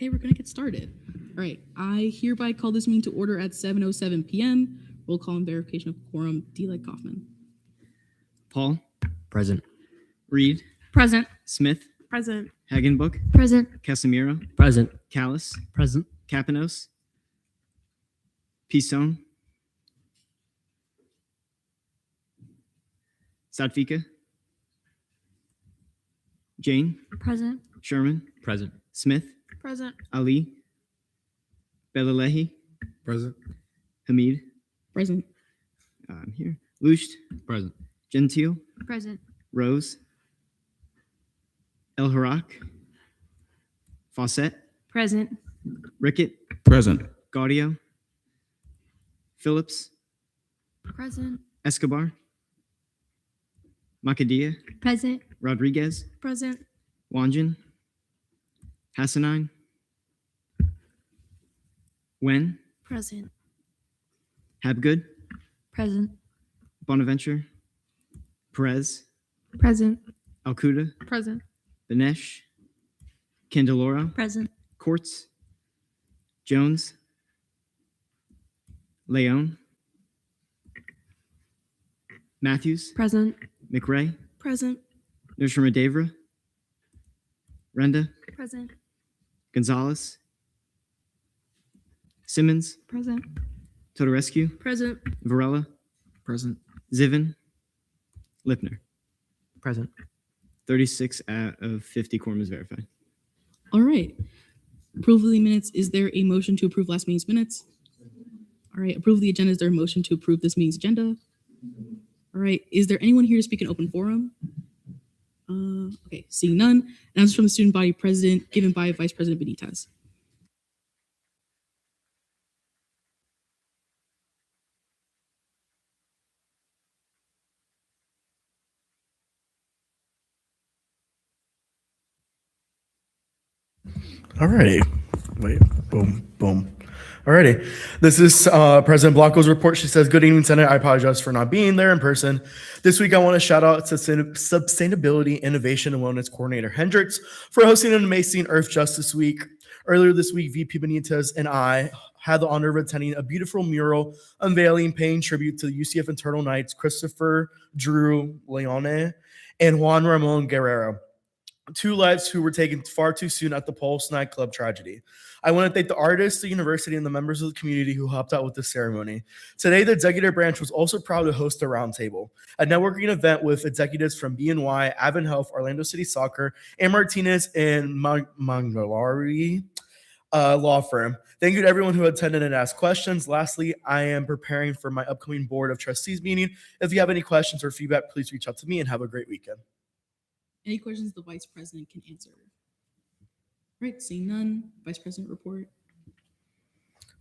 Okay, we're going to get started. All right, I hereby call this meeting to order at 7:07 p.m. Roll call and verification of quorum. D. Kaufman. Paul. Present. Reed. Present. Smith. Present. Hagenbook. Present. Casemiro. Present. Callis. Present. Capanos. Pistone. Sadvika. Jane. Present. Sherman. Present. Smith. Present. Ali. Belalehi. Present. Hamid. Present. I'm here. Lusht. Present. Gentile. Present. Rose. El Harak. Fawcett. Present. Rickett. Present. Gaudio. Phillips. Present. Escobar. Macadia. Present. Rodriguez. Present. Wanjan. Hassanine. Wen. Present. Habgood. Present. Bonaventure. Perez. Present. Alcuda. Present. Benesh. Candeloro. Present. Quartz. Jones. Leon. Matthews. Present. McRae. Present. Nurshima Devra. Renda. Present. Gonzalez. Simmons. Present. Todorescu. Present. Varela. Present. Zivin. Lipner. Present. 36 out of 50 quorum is verified. All right. Approval of the minutes. Is there a motion to approve last meeting's minutes? All right. Approve of the agenda. Is there a motion to approve this meeting's agenda? All right. Is there anyone here to speak in open forum? Okay. Seeing none. Announcement from the student body president given by Vice President Benitez. Alrighty. Wait. Boom. Boom. Alrighty. This is President Blanco's report. She says, "Good evening, Senate. I apologize for not being there in person. This week, I want to shout out to Sustainability, Innovation, and Wellness Coordinator Hendricks for hosting an amazing Earth Justice Week. Earlier this week, VP Benitez and I had the honor of attending a beautiful mural unveiling, paying tribute to the UCF Eternal Knights, Christopher Drew Leone and Juan Ramon Guerrero, two lives who were taken far too soon at the Pulse nightclub tragedy. I want to thank the artists, the university, and the members of the community who helped out with this ceremony. Today, the executive branch was also proud to host a roundtable, a networking event with executives from BNY, Advent Health, Orlando City Soccer, and Martinez and Mangalari law firm. Thank you to everyone who attended and asked questions. Lastly, I am preparing for my upcoming Board of Trustees meeting. If you have any questions or feedback, please reach out to me and have a great weekend." Any questions the vice president can answer? All right, seeing none. Vice president report.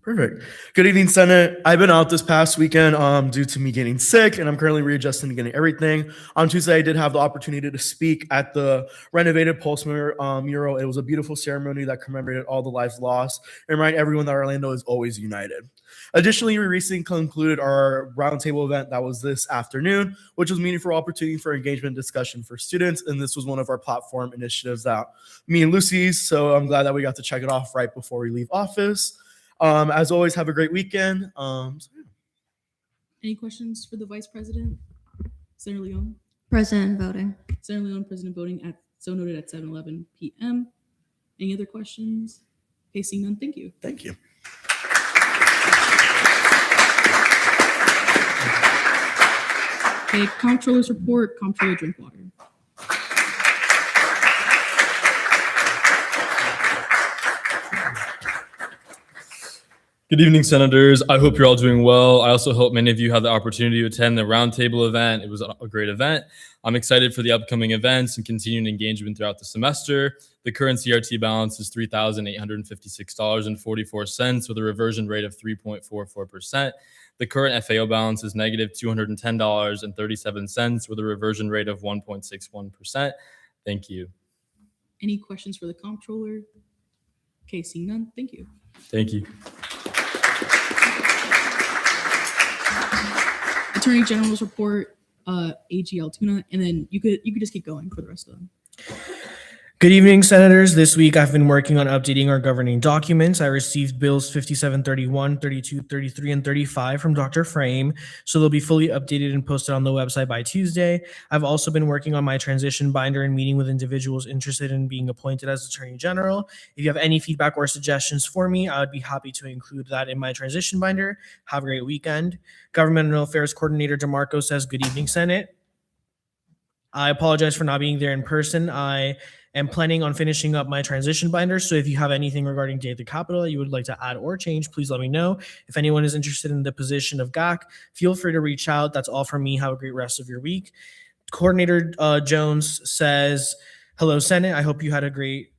Perfect. Good evening, Senate. I've been out this past weekend due to me getting sick, and I'm currently readjusting to getting everything. On Tuesday, I did have the opportunity to speak at the renovated Pulse mural. It was a beautiful ceremony that commemorated all the lives lost and remind everyone that Orlando is always united. Additionally, we recently concluded our roundtable event that was this afternoon, which was a meaningful opportunity for engagement and discussion for students, and this was one of our platform initiatives that me and Lucy's, so I'm glad that we got to check it off right before we leave office. As always, have a great weekend. Yeah. Any questions for the vice president? Senator Leon. Present voting. Senator Leon, president voting at so noted at 7:11 p.m. Any other questions? Okay, seeing none. Thank you. Thank you. Okay, comptroller's report. Comptroller Drinkwater. Good evening, Senators. I hope you're all doing well. I also hope many of you had the opportunity to attend the roundtable event. It was a great event. I'm excited for the upcoming events and continuing engagement throughout the semester. The current CRT balance is $3,856.44 with a reversion rate of 3.44%. The current FAO balance is negative $210.37 with a reversion rate of 1.61%. Thank you. Any questions for the comptroller? Okay, seeing none. Thank you. Thank you. Attorney General's report, AG Altoona, and then you could just keep going for the rest of them. Good evening, Senators. This week I've been working on updating our governing documents. I received bills 57, 31, 32, 33, and 35 from Dr. Frame, so they'll be fully updated and posted on the website by Tuesday. I've also been working on my transition binder and meeting with individuals interested in being appointed as Attorney General. If you have any feedback or suggestions for me, I would be happy to include that in my transition binder. Have a great weekend. Governmental Affairs Coordinator DeMarco says, good evening, Senate. I apologize for not being there in person. I am planning on finishing up my transition binder. So if you have anything regarding Day at the Capitol that you would like to add or change, please let me know. If anyone is interested in the position of GAC, feel free to reach out. That's all from me. Have a great rest of your week. Coordinator Jones says, hello, Senate. I hope you had a great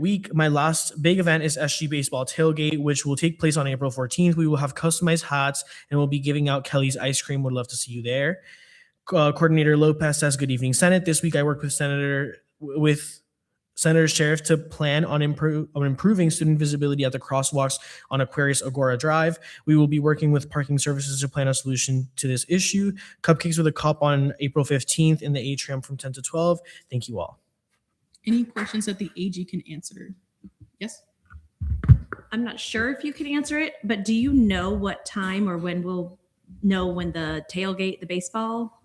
week. My last big event is SG Baseball Tailgate, which will take place on April 14th. We will have customized hats and we'll be giving out Kelly's ice cream. Would love to see you there. Coordinator Lopez says, good evening, Senate. This week I worked with Senator Sheriff to plan on improving student visibility at the crosswalks on Aquarius Agora Drive. We will be working with parking services to plan a solution to this issue. Cupcakes with a Cup on April 15th in the atrium from 10 to 12. Thank you all. Any questions that the AG can answer? Yes? I'm not sure if you can answer it, but do you know what time or when we'll know when the tailgate, the baseball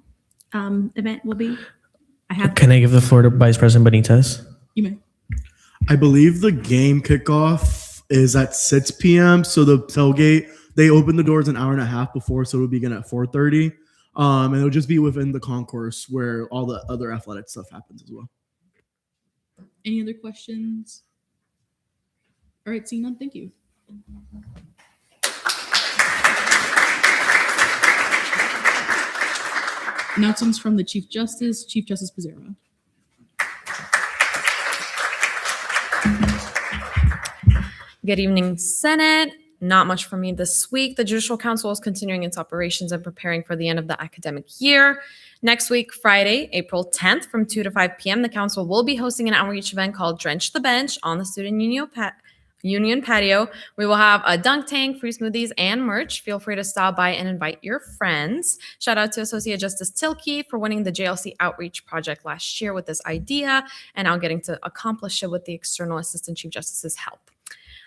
event will be? Can I give the floor to Vice President Benitez? You may. I believe the game kickoff is at 6 p.m. So the tailgate, they open the doors an hour and a half before, so it'll begin at 4:30. And it'll just be within the concourse where all the other athletic stuff happens as well. Any other questions? All right, seeing none, thank you. Announcements from the Chief Justice Pizarro. Good evening, Senate. Not much for me this week. The Judicial Council is continuing its operations and preparing for the end of the academic year. Next week, Friday, April 10th from 2 to 5 p.m., the council will be hosting an outreach event called Drench the Bench on the Student Union patio. We will have a dunk tank, free smoothies, and merch. Feel free to stop by and invite your friends. Shout out to Associate Justice Tilkey for winning the JLC Outreach Project last year with this idea and now getting to accomplish it with the external Assistant Chief Justice's help.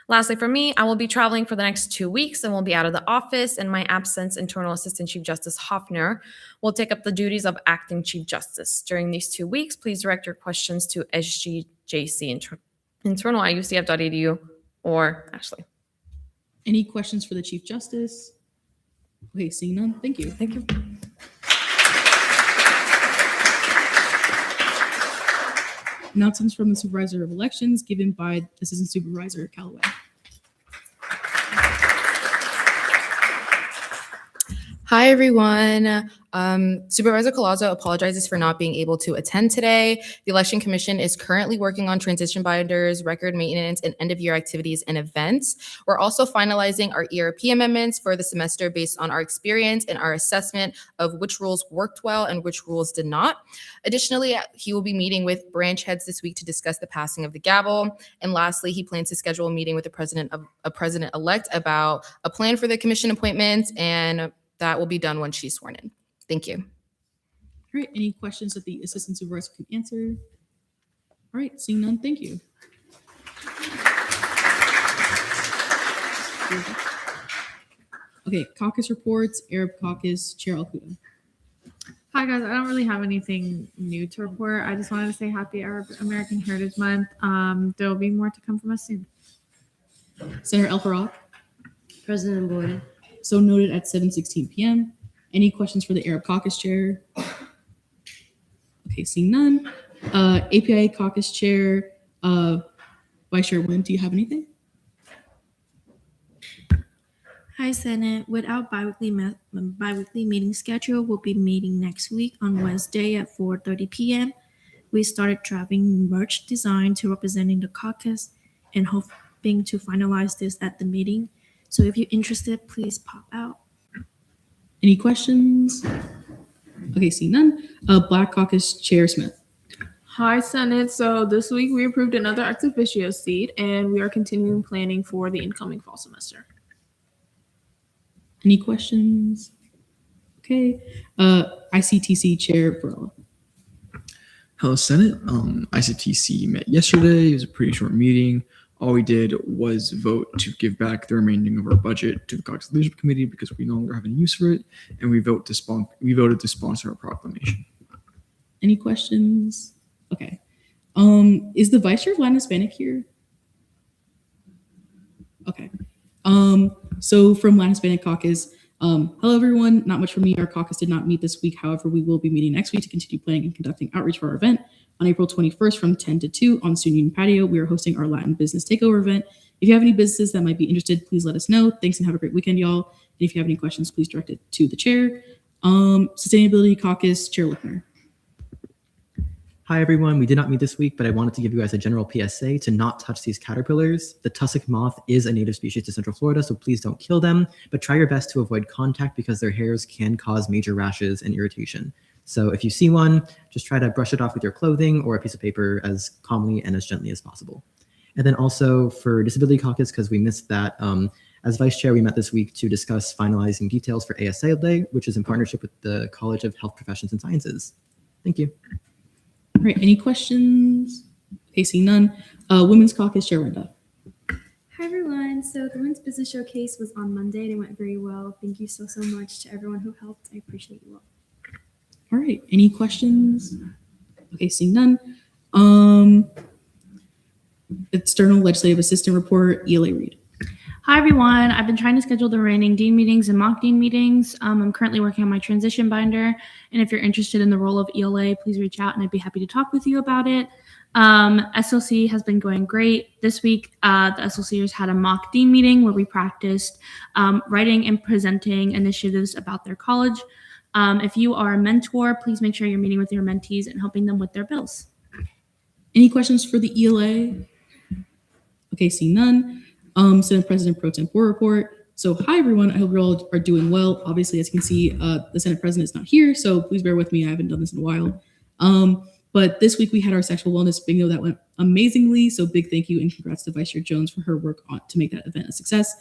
Lastly, for me, I will be traveling for the next 2 weeks and will be out of the office. In my absence, Internal Assistant Chief Justice Hoffner will take up the duties of Acting Chief Justice. During these 2 weeks, please direct your questions to SGJC internal at ucf.edu or Ashley. Any questions for the Chief Justice? Okay, seeing none, thank you. Thank you. Announcements from the Supervisor of Elections given by Assistant Supervisor Callaway. Hi, everyone. Supervisor Collazo apologizes for not being able to attend today. The Election Commission is currently working on transition binders, record maintenance, and end-of-year activities and events. We're also finalizing our ERP amendments for the semester based on our experience and our assessment of which rules worked well and which rules did not. Additionally, he will be meeting with branch heads this week to discuss the passing of the gavel. And lastly, he plans to schedule a meeting with the president-elect about a plan for the commission appointments, and that will be done when she's sworn in. Thank you. All right, any questions that the Assistant Supervisor can answer? All right, seeing none, thank you. Okay, caucus reports, Arab Caucus, Chair Alcuda. Hi guys, I don't really have anything new to report. I just wanted to say happy Arab American Heritage Month. There will be more to come from us soon. Senator El Farag. President Borden. So noted at 7:16 p.m. Any questions for the Arab Caucus Chair? Okay, seeing none. API Caucus Chair, Vice Chair Nguyen, do you have anything? Hi, Senate. Without bi-weekly meeting schedule, we'll be meeting next week on Wednesday at 4:30 p.m. We started drafting merch design to representing the caucus and hoping to finalize this at the meeting. So if you're interested, please pop out. Any questions? Okay, seeing none. Black Caucus Chair Smith. Hi, Senate. So this week we approved another ex officio seat, and we are continuing planning for the incoming fall semester. Any questions? Okay. ICTC Chair Varela. Hello, Senate. ICTC met yesterday. It was a pretty short meeting. All we did was vote to give back the remaining of our budget to the Caucus Leadership Committee because we no longer have any use for it, and we voted to sponsor a proclamation. Any questions? Okay. Is the Vice Chair of Latin Hispanic here? Okay. So from Latin Hispanic Caucus, hello everyone. Not much for me. Our caucus did not meet this week. However, we will be meeting next week to continue planning and conducting outreach for our event. On April 21st from 10 to 2 on Student Union Patio, we are hosting our Latin Business Takeover event. If you have any businesses that might be interested, please let us know. Thanks and have a great weekend, y'all. And if you have any questions, please direct it to the chair. Sustainability Caucus, Chair Lickner. Hi, everyone. We did not meet this week, but I wanted to give you guys a general PSA to not touch these caterpillars. The tussock moth is a native species to Central Florida, so please don't kill them, but try your best to avoid contact because their hairs can cause major rashes and irritation. So if you see one, just try to brush it off with your clothing or a piece of paper as calmly and as gently as possible. And then also for Disability Caucus, because we missed that, as Vice Chair, we met this week to discuss finalizing details for ASA Day, which is in partnership with the College of Health Professions and Sciences. Thank you. All right, any questions? Okay, seeing none. Women's Caucus, Chair Renda. Hi everyone. So the Women's Business Showcase was on Monday and it went very well. Thank you so much to everyone who helped. I appreciate you all. All right, any questions? Okay, seeing none. External Legislative Assistant Report, ELA Reed. Hi everyone. I've been trying to schedule the reigning dean meetings and mock dean meetings. I'm currently working on my transition binder, and if you're interested in the role of ELA, please reach out and I'd be happy to talk with you about it. SLC has been going great. This week, the SLCers had a mock dean meeting where we practiced writing and presenting initiatives about their college. If you are a mentor, please make sure you're meeting with your mentees and helping them with their bills. Any questions for the ELA? Okay, seeing none. Senate President Pro Tempore report. So hi everyone, I hope you all are doing well. Obviously, as you can see, the Senate President is not here, so please bear with me. I haven't done this in a while. But this week we had our sexual wellness bingo that went amazingly. So big thank you and congrats to Vice Chair Jones for her work to make that event a success.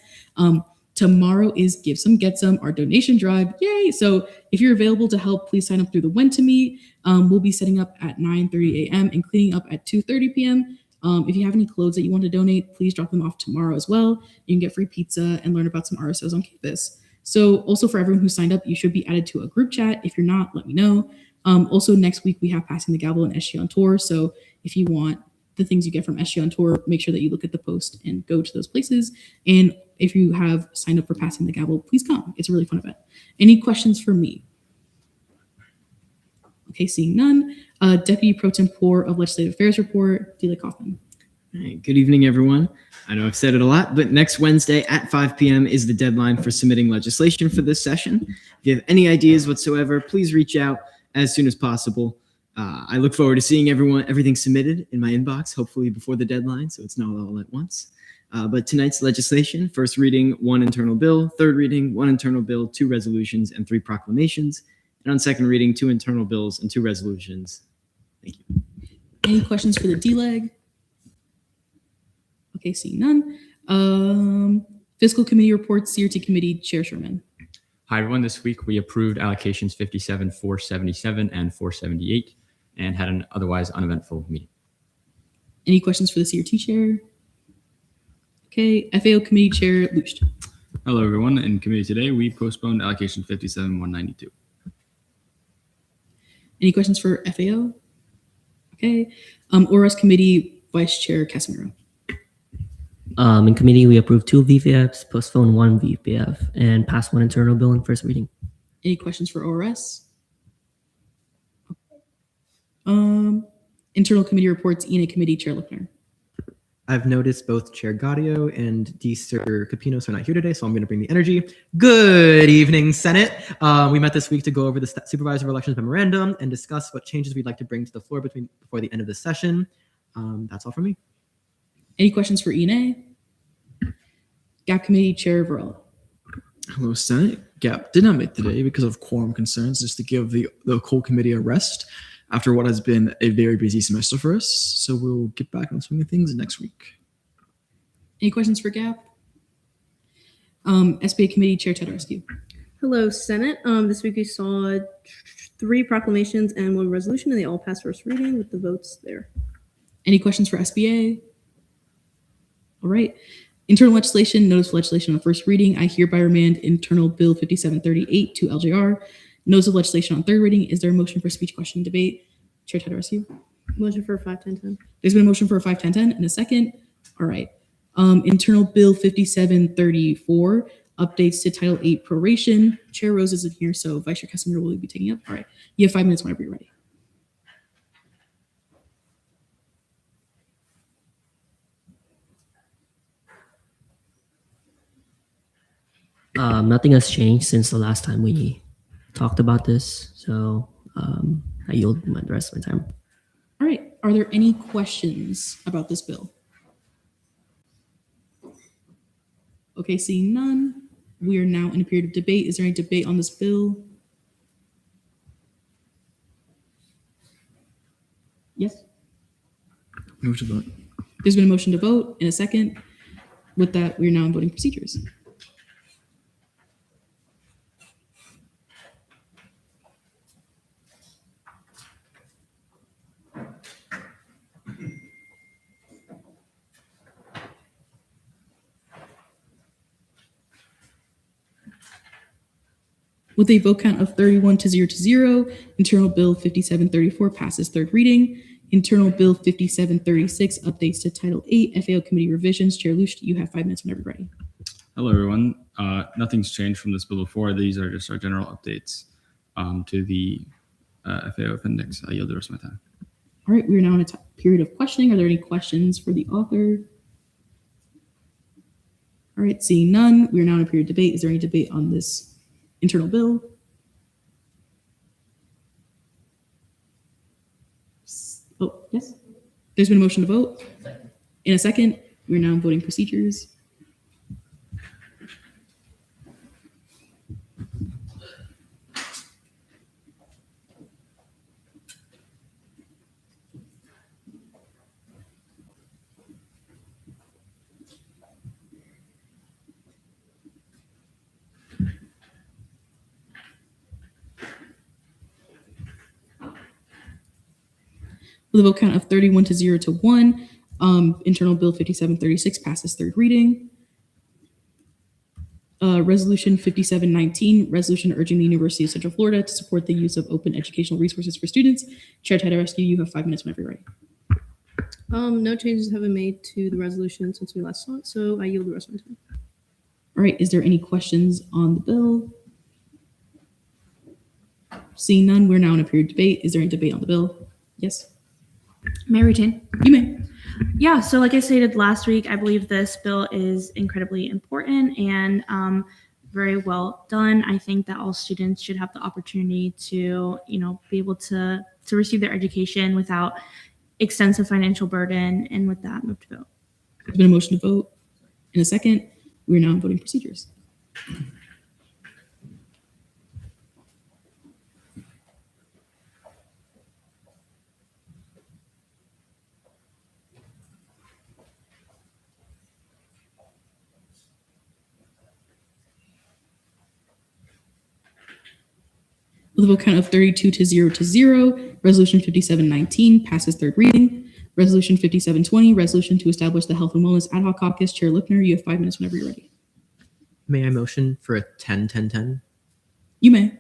Tomorrow is Give Some, Get Some, our donation drive. Yay! So if you're available to help, please sign up through the When to Meet. We'll be setting up at 9:30 a.m. and cleaning up at 2:30 p.m. If you have any clothes that you want to donate, please drop them off tomorrow as well. You can get free pizza and learn about some RSOs on campus. So also for everyone who signed up, you should be added to a group chat. If you're not, let me know. Also next week, we have Passing the Gavel and SG on Tour. So if you want the things you get from SG on Tour, make sure that you look at the post and go to those places. And if you have signed up for Passing the Gavel, please come. It's a really fun event. Any questions for me? Okay, seeing none. Deputy Pro Tempore of Legislative Affairs report, Delia Kaufman. Hey, good evening, everyone. I know I've said it a lot, but next Wednesday at 5 p.m. is the deadline for submitting legislation for this session. If you have any ideas whatsoever, please reach out as soon as possible. I look forward to seeing everything submitted in my inbox, hopefully before the deadline, so it's not all at once. But tonight's legislation, first reading, 1 internal bill, third reading, 1 internal bill, 2 resolutions, and 3 proclamations. And on second reading, 2 internal bills and 2 resolutions. Thank you. Any questions for the DLEG? Okay, seeing none. Fiscal Committee reports, CRT Committee, Chair Sherman. Hi, everyone. This week we approved allocations 57, 477, and 478 and had an otherwise uneventful meeting. Any questions for the CRT Chair? Okay, FAO Committee Chair Lucht. Hello, everyone. In committee today, we postponed allocation 57, 192. Any questions for FAO? Okay. ORS Committee Vice Chair Casimiro. In committee, we approved 2 VPFs, postponed 1 VPF, and passed 1 internal bill in first reading. Any questions for ORS? Internal Committee reports, ENA Committee Chair Lickner. I've noticed both Chair Gaudio and Sir Capinos are not here today, so I'm going to bring the energy. Good evening, Senate. We met this week to go over the Supervisor of Elections Memorandum and discuss what changes we'd like to bring to the floor before the end of the session. That's all from me. Any questions for ENA? GAP Committee Chair Varela. Hello, Senate. GAP did not meet today because of quorum concerns, just to give the whole committee a rest after what has been a very busy semester for us. So we'll get back on swing of things next week. Any questions for GAP? SBA Committee Chair Ted Rescue. Hello, Senate. This week we saw 3 proclamations and 1 resolution, and they all passed first reading with the votes there. Any questions for SBA? All right. Internal legislation, notice of legislation on first reading. I hereby remand internal bill 5738 to LJR. Notice of legislation on third reading. Is there a motion for speech, question, debate? Chair Tadarasu. Motion for 5-10-10. There's been a motion for a 5-10-10 and a second. All right. Internal bill 5734, updates to Title 8 proration. Chair Rose isn't here, so Vice Chair Casimiro will be taking up. All right. You have 5 minutes whenever you're ready. Nothing has changed since the last time we talked about this, so I yield the rest of my time. All right. Are there any questions about this bill? Okay, seeing none, we are now in a period of debate. Is there any debate on this bill? Yes? Move to vote. There's been a motion to vote in a second. With that, we are now in voting procedures. With a vote count of 31 to 0, Internal Bill 5734 passes third reading. Internal Bill 5736 updates to Title 8 FAO Committee revisions. Chair Lush, you have 5 minutes whenever you're ready. Hello, everyone. Nothing's changed from this bill before. These are just our general updates to the FAO appendix. I yield the rest of my time. All right, we are now in a period of questioning. Are there any questions for the author? All right, seeing none, we are now in a period of debate. Is there any debate on this internal bill? Oh, yes. There's been a motion to vote. In a second, we're now in voting procedures. With a vote count of 31 to 1, Internal Bill 5736 passes third reading. Resolution 5719, resolution urging the University of Central Florida to support the use of open educational resources for students. Chair Tadarasu, you have 5 minutes whenever you're ready. No changes have been made to the resolution since we last saw it, so I yield the rest of my time. All right, is there any questions on the bill? Seeing none, we're now in a period of debate. Is there any debate on the bill? Yes? May I retain? You may. Yeah, so like I stated last week, I believe this bill is incredibly important and very well done. I think that all students should have the opportunity to, be able to receive their education without extensive financial burden. And with that, move to vote. There's been a motion to vote. In a second, we're now in voting procedures. With a vote count of 32 to 0, Resolution 5719 passes third reading. Resolution 5720, resolution to establish the Health and Wellness Ad Hoc Caucus. Chair Lipner, you have 5 minutes whenever you're ready. May I motion for a 10-10-10? You may.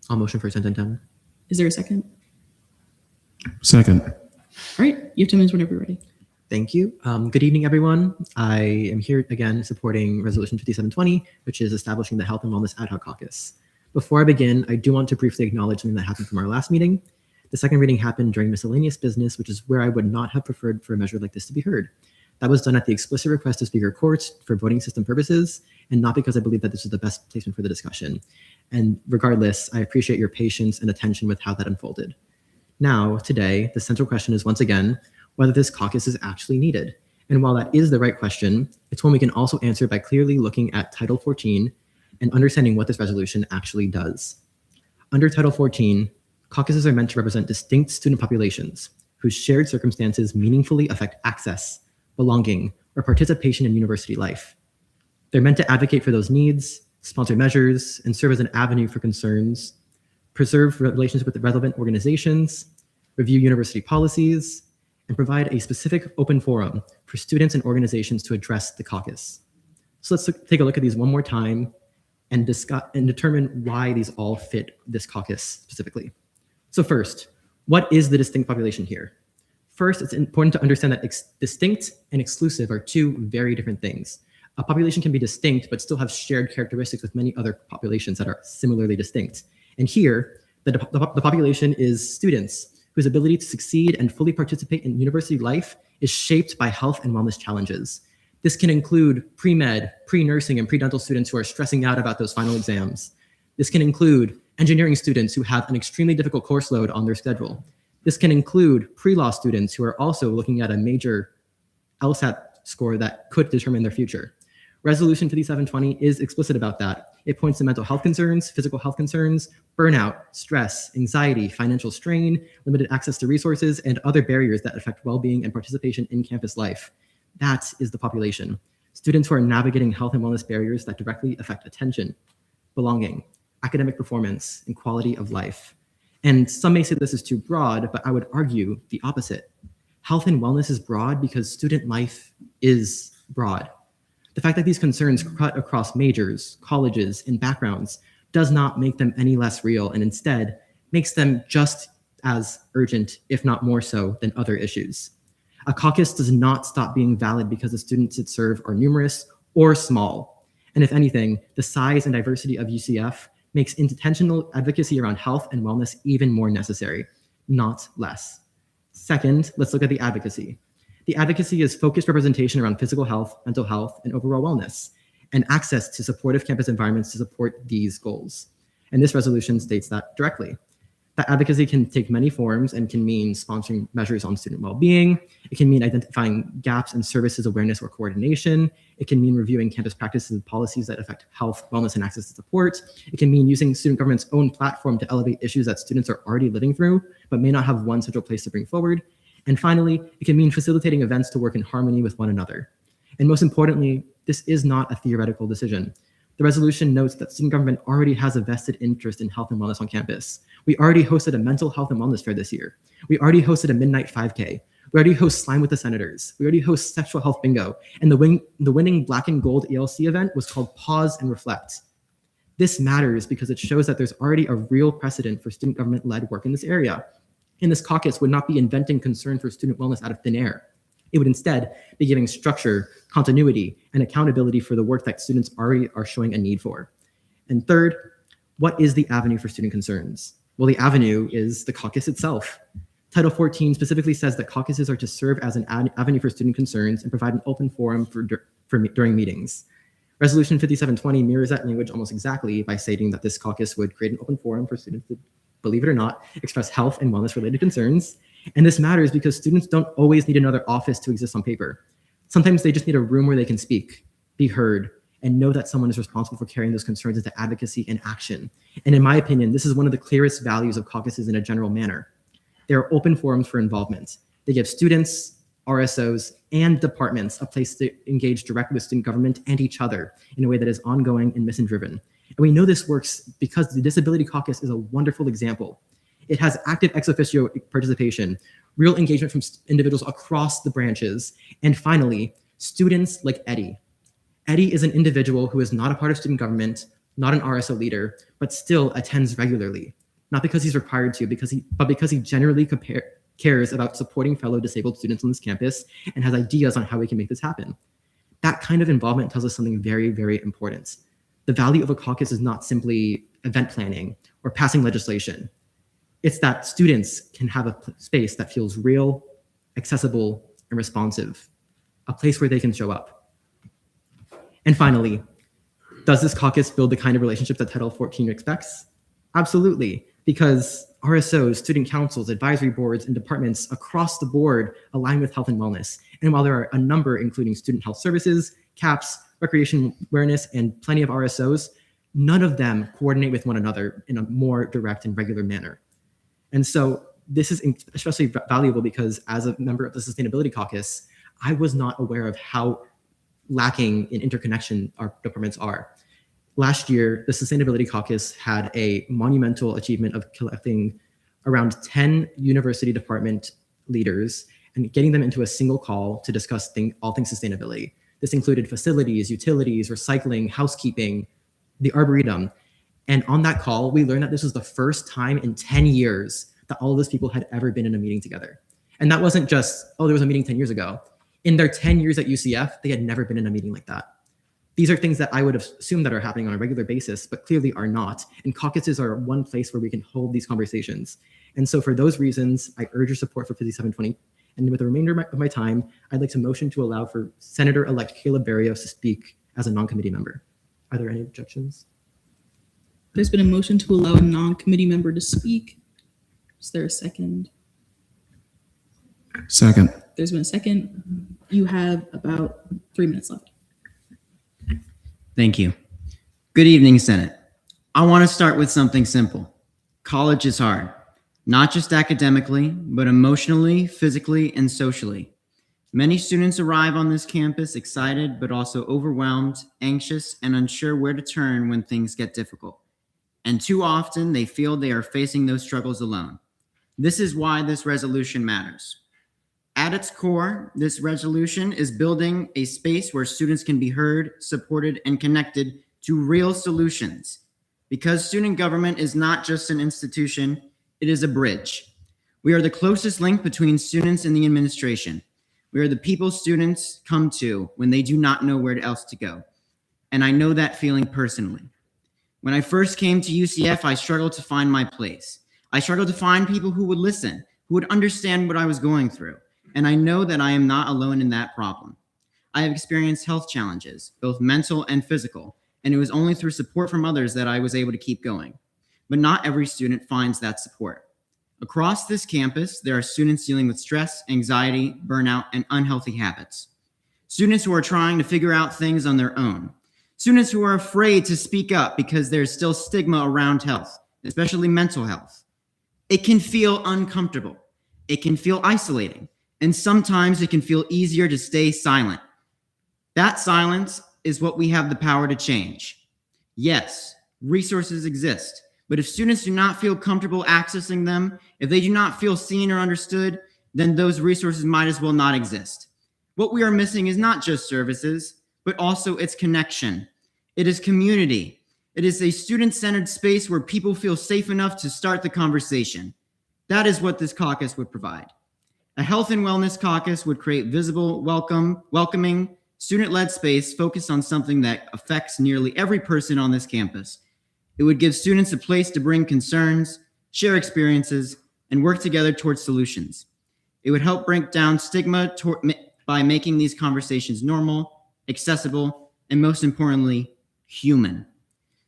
I'll motion for a 10-10-10. Is there a second? Second. All right, you have 10 minutes whenever you're ready. Thank you. Good evening, everyone. I am here again supporting Resolution 5720, which is establishing the Health and Wellness Ad Hoc Caucus. Before I begin, I do want to briefly acknowledge something that happened from our last meeting. The second reading happened during miscellaneous business, which is where I would not have preferred for a measure like this to be heard. That was done at the explicit request of Speaker Court for voting system purposes, and not because I believe that this was the best placement for the discussion. And regardless, I appreciate your patience and attention with how that unfolded. Now, today, the central question is once again, whether this caucus is actually needed. And while that is the right question, it's one we can also answer by clearly looking at Title 14 and understanding what this resolution actually does. Under Title 14, caucuses are meant to represent distinct student populations whose shared circumstances meaningfully affect access, belonging, or participation in university life. They're meant to advocate for those needs, sponsor measures, and serve as an avenue for concerns, preserve relations with the relevant organizations, review university policies, and provide a specific open forum for students and organizations to address the caucus. So let's take a look at these one more time and discuss and determine why these all fit this caucus specifically. So first, what is the distinct population here? First, it's important to understand that distinct and exclusive are two very different things. A population can be distinct, but still have shared characteristics with many other populations that are similarly distinct. And here, the population is students whose ability to succeed and fully participate in university life is shaped by health and wellness challenges. This can include pre-med, pre-nursing, and pre-dental students who are stressing out about those final exams. This can include engineering students who have an extremely difficult course load on their schedule. This can include pre-law students who are also looking at a major LSAT score that could determine their future. Resolution 5720 is explicit about that. It points to mental health concerns, physical health concerns, burnout, stress, anxiety, financial strain, limited access to resources, and other barriers that affect well-being and participation in campus life. That is the population. Students who are navigating health and wellness barriers that directly affect attention, belonging, academic performance, and quality of life. And some may say this is too broad, but I would argue the opposite. Health and wellness is broad because student life is broad. The fact that these concerns cut across majors, colleges, and backgrounds does not make them any less real, and instead makes them just as urgent, if not more so, than other issues. A caucus does not stop being valid because the students it serves are numerous or small. And if anything, the size and diversity of UCF makes intentional advocacy around health and wellness even more necessary, not less. Second, let's look at the advocacy. The advocacy is focused representation around physical health, mental health, and overall wellness, and access to supportive campus environments to support these goals. And this resolution states that directly. That advocacy can take many forms and can mean sponsoring measures on student well-being. It can mean identifying gaps in services awareness or coordination. It can mean reviewing campus practices and policies that affect health, wellness, and access to support. It can mean using student government's own platform to elevate issues that students are already living through, but may not have one central place to bring forward. And finally, it can mean facilitating events to work in harmony with one another. And most importantly, this is not a theoretical decision. The resolution notes that student government already has a vested interest in health and wellness on campus. We already hosted a mental health and wellness fair this year. We already hosted a midnight 5K. We already host Slime with the Senators. We already host sexual health bingo. And the winning Black and Gold ELC event was called Pause and Reflect. This matters because it shows that there's already a real precedent for student government-led work in this area. And this caucus would not be inventing concern for student wellness out of thin air. It would instead be giving structure, continuity, and accountability for the work that students already are showing a need for. And third, what is the avenue for student concerns? Well, the avenue is the caucus itself. Title 14 specifically says that caucuses are to serve as an avenue for student concerns and provide an open forum during meetings. Resolution 5720 mirrors that language almost exactly by stating that this caucus would create an open forum for students to, believe it or not, express health and wellness related concerns. And this matters because students don't always need another office to exist on paper. Sometimes they just need a room where they can speak, be heard, and know that someone is responsible for carrying those concerns into advocacy and action. And in my opinion, this is one of the clearest values of caucuses in a general manner. They are open forums for involvement. They give students, RSOs, and departments a place to engage directly with student government and each other in a way that is ongoing and mission-driven. And we know this works because the Disability Caucus is a wonderful example. It has active ex officio participation, real engagement from individuals across the branches, and finally, students like Eddie. Eddie is an individual who is not a part of student government, not an RSO leader, but still attends regularly. Not because he's required to, but because he generally cares about supporting fellow disabled students on this campus and has ideas on how we can make this happen. That kind of involvement tells us something very, very important. The value of a caucus is not simply event planning or passing legislation. It's that students can have a space that feels real, accessible, and responsive, a place where they can show up. And finally, does this caucus build the kind of relationship that Title 14 expects? Absolutely, because RSOs, student councils, advisory boards, and departments across the board align with health and wellness. And while there are a number, including student health services, CAPS, recreation awareness, and plenty of RSOs, none of them coordinate with one another in a more direct and regular manner. And so this is especially valuable because as a member of the Sustainability Caucus, I was not aware of how lacking in interconnection our departments are. Last year, the Sustainability Caucus had a monumental achievement of collecting around 10 university department leaders and getting them into a single call to discuss all things sustainability. This included facilities, utilities, recycling, housekeeping, the Arboretum. And on that call, we learned that this was the first time in 10 years that all of those people had ever been in a meeting together. And that wasn't just, oh, there was a meeting 10 years ago. In their 10 years at UCF, they had never been in a meeting like that. These are things that I would have assumed that are happening on a regular basis, but clearly are not. And caucuses are one place where we can hold these conversations. And so for those reasons, I urge your support for 5720. And with the remainder of my time, I'd like to motion to allow for Senator-elect Caleb Barrios to speak as a non-committee member. Are there any objections? There's been a motion to allow a non-committee member to speak. Is there a second? Second. There's been a second. You have about 3 minutes left. Thank you. Good evening, Senate. I want to start with something simple. College is hard, not just academically, but emotionally, physically, and socially. Many students arrive on this campus excited, but also overwhelmed, anxious, and unsure where to turn when things get difficult. And too often, they feel they are facing those struggles alone. This is why this resolution matters. At its core, this resolution is building a space where students can be heard, supported, and connected to real solutions. Because student government is not just an institution, it is a bridge. We are the closest link between students and the administration. We are the people students come to when they do not know where else to go. And I know that feeling personally. When I first came to UCF, I struggled to find my place. I struggled to find people who would listen, who would understand what I was going through. And I know that I am not alone in that problem. I have experienced health challenges, both mental and physical, and it was only through support from others that I was able to keep going. But not every student finds that support. Across this campus, there are students dealing with stress, anxiety, burnout, and unhealthy habits. Students who are trying to figure out things on their own. Students who are afraid to speak up because there's still stigma around health, especially mental health. It can feel uncomfortable. It can feel isolating. And sometimes it can feel easier to stay silent. That silence is what we have the power to change. Yes, resources exist, but if students do not feel comfortable accessing them, if they do not feel seen or understood, then those resources might as well not exist. What we are missing is not just services, but also its connection. It is community. It is a student-centered space where people feel safe enough to start the conversation. That is what this caucus would provide. A health and wellness caucus would create visible, welcoming, student-led space focused on something that affects nearly every person on this campus. It would give students a place to bring concerns, share experiences, and work together towards solutions. It would help break down stigma by making these conversations normal, accessible, and most importantly, human.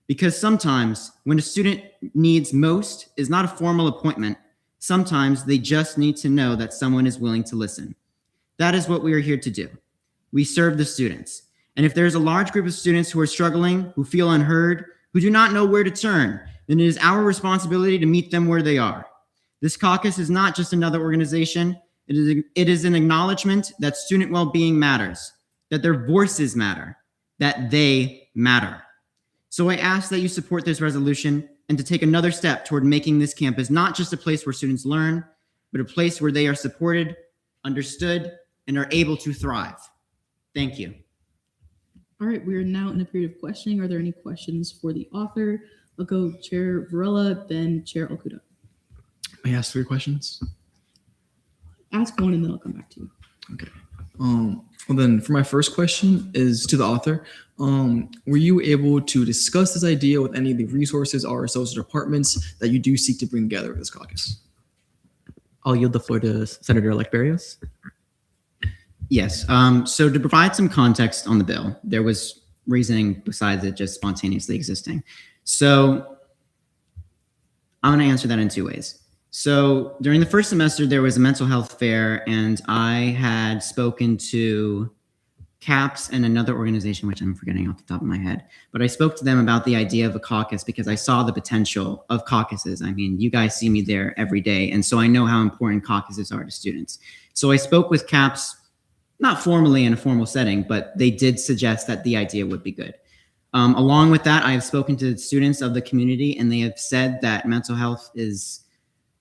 Because sometimes when a student needs most is not a formal appointment, sometimes they just need to know that someone is willing to listen. That is what we are here to do. We serve the students. And if there's a large group of students who are struggling, who feel unheard, who do not know where to turn, then it is our responsibility to meet them where they are. This caucus is not just another organization. It is an acknowledgement that student well-being matters, that their voices matter, that they matter. So I ask that you support this resolution and to take another step toward making this campus not just a place where students learn, but a place where they are supported, understood, and are able to thrive. Thank you. All right, we are now in a period of questioning. Are there any questions for the author? I'll go Chair Varela, then Chair Okuda. May I ask 3 questions? Ask one and then I'll come back to you. Okay. Well then for my first question is to the author. Were you able to discuss this idea with any of the resources or associate departments that you do seek to bring together with this caucus? I'll yield the floor to Senator-elect Barrios. Yes. So to provide some context on the bill, there was reasoning besides it just spontaneously existing. So I'm going to answer that in 2 ways. So during the first semester, there was a mental health fair, and I had spoken to CAPS and another organization, which I'm forgetting off the top of my head. But I spoke to them about the idea of a caucus because I saw the potential of caucuses. I mean, you guys see me there every day, and so I know how important caucuses are to students. So I spoke with CAPS, not formally in a formal setting, but they did suggest that the idea would be good. Along with that, I have spoken to students of the community, and they have said that mental health is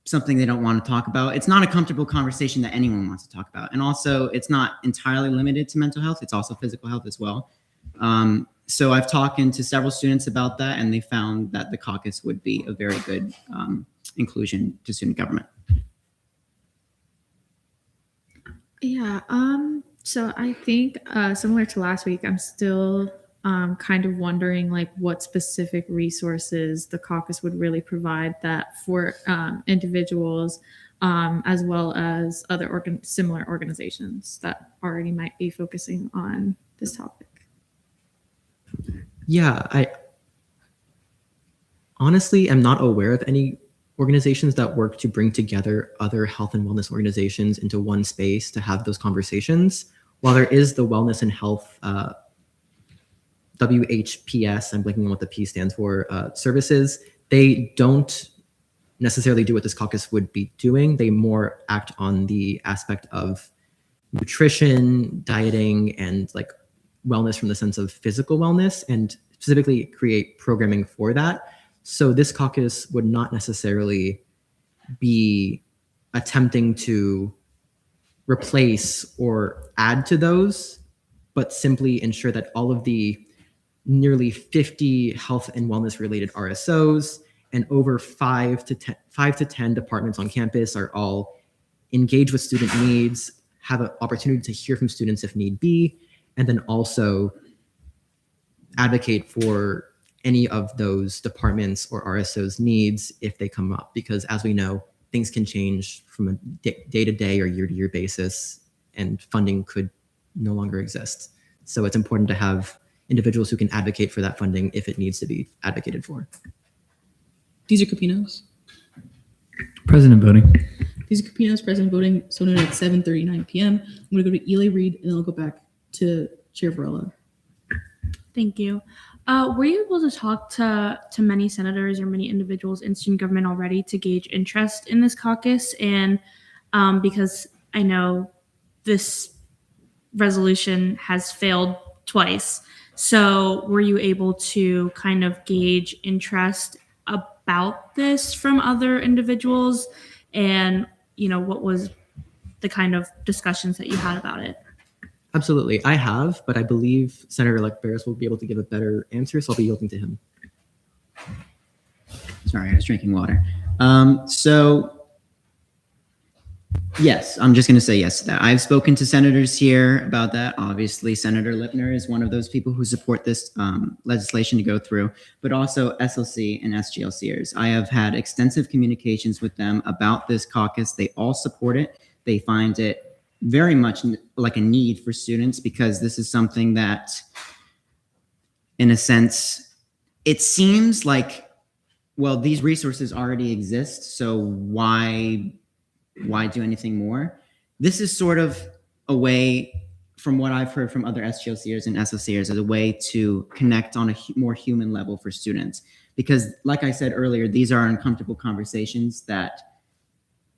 something they don't want to talk about. It's not a comfortable conversation that anyone wants to talk about. And also, it's not entirely limited to mental health. It's also physical health as well. So I've talked to several students about that, and they found that the caucus would be a very good inclusion to student government. Yeah, so I think similar to last week, I'm still kind of wondering like what specific resources the caucus would really provide that for individuals as well as other similar organizations that already might be focusing on this topic. Yeah, I honestly am not aware of any organizations that work to bring together other health and wellness organizations into one space to have those conversations. While there is the Wellness and Health WHPS, I'm blanking on what the P stands for, services, they don't necessarily do what this caucus would be doing. They more act on the aspect of nutrition, dieting, and like wellness from the sense of physical wellness, and specifically create programming for that. So this caucus would not necessarily be attempting to replace or add to those, but simply ensure that all of the nearly 50 health and wellness related RSOs and over 5 to 10 departments on campus are all engaged with student needs, have an opportunity to hear from students if need be, and then also advocate for any of those departments or RSOs needs if they come up, because as we know, things can change from a day-to-day or year-to-year basis, and funding could no longer exist. So it's important to have individuals who can advocate for that funding if it needs to be advocated for. These are Capinos. President voting. These are Capinos, President voting. So noted at 7:39 p.m. I'm going to go to Eli Reed, and then I'll go back to Chair Varela. Thank you. Were you able to talk to many senators or many individuals in student government already to gauge interest in this caucus? And because I know this resolution has failed twice, so were you able to kind of gauge interest about this from other individuals? And, you know, what was the kind of discussions that you had about it? Absolutely, I have, but I believe Senator-elect Barris will be able to give a better answer, so I'll be yielding to him. Sorry, I was drinking water. So yes, I'm just going to say yes to that. I've spoken to senators here about that. Obviously, Senator Lipner is one of those people who support this legislation to go through, but also SLC and SGLCers. I have had extensive communications with them about this caucus. They all support it. They find it very much like a need for students, because this is something that, in a sense, it seems like, well, these resources already exist, so why do anything more? This is sort of a way, from what I've heard from other SGLCers and SLCers, as a way to connect on a more human level for students. Because like I said earlier, these are uncomfortable conversations that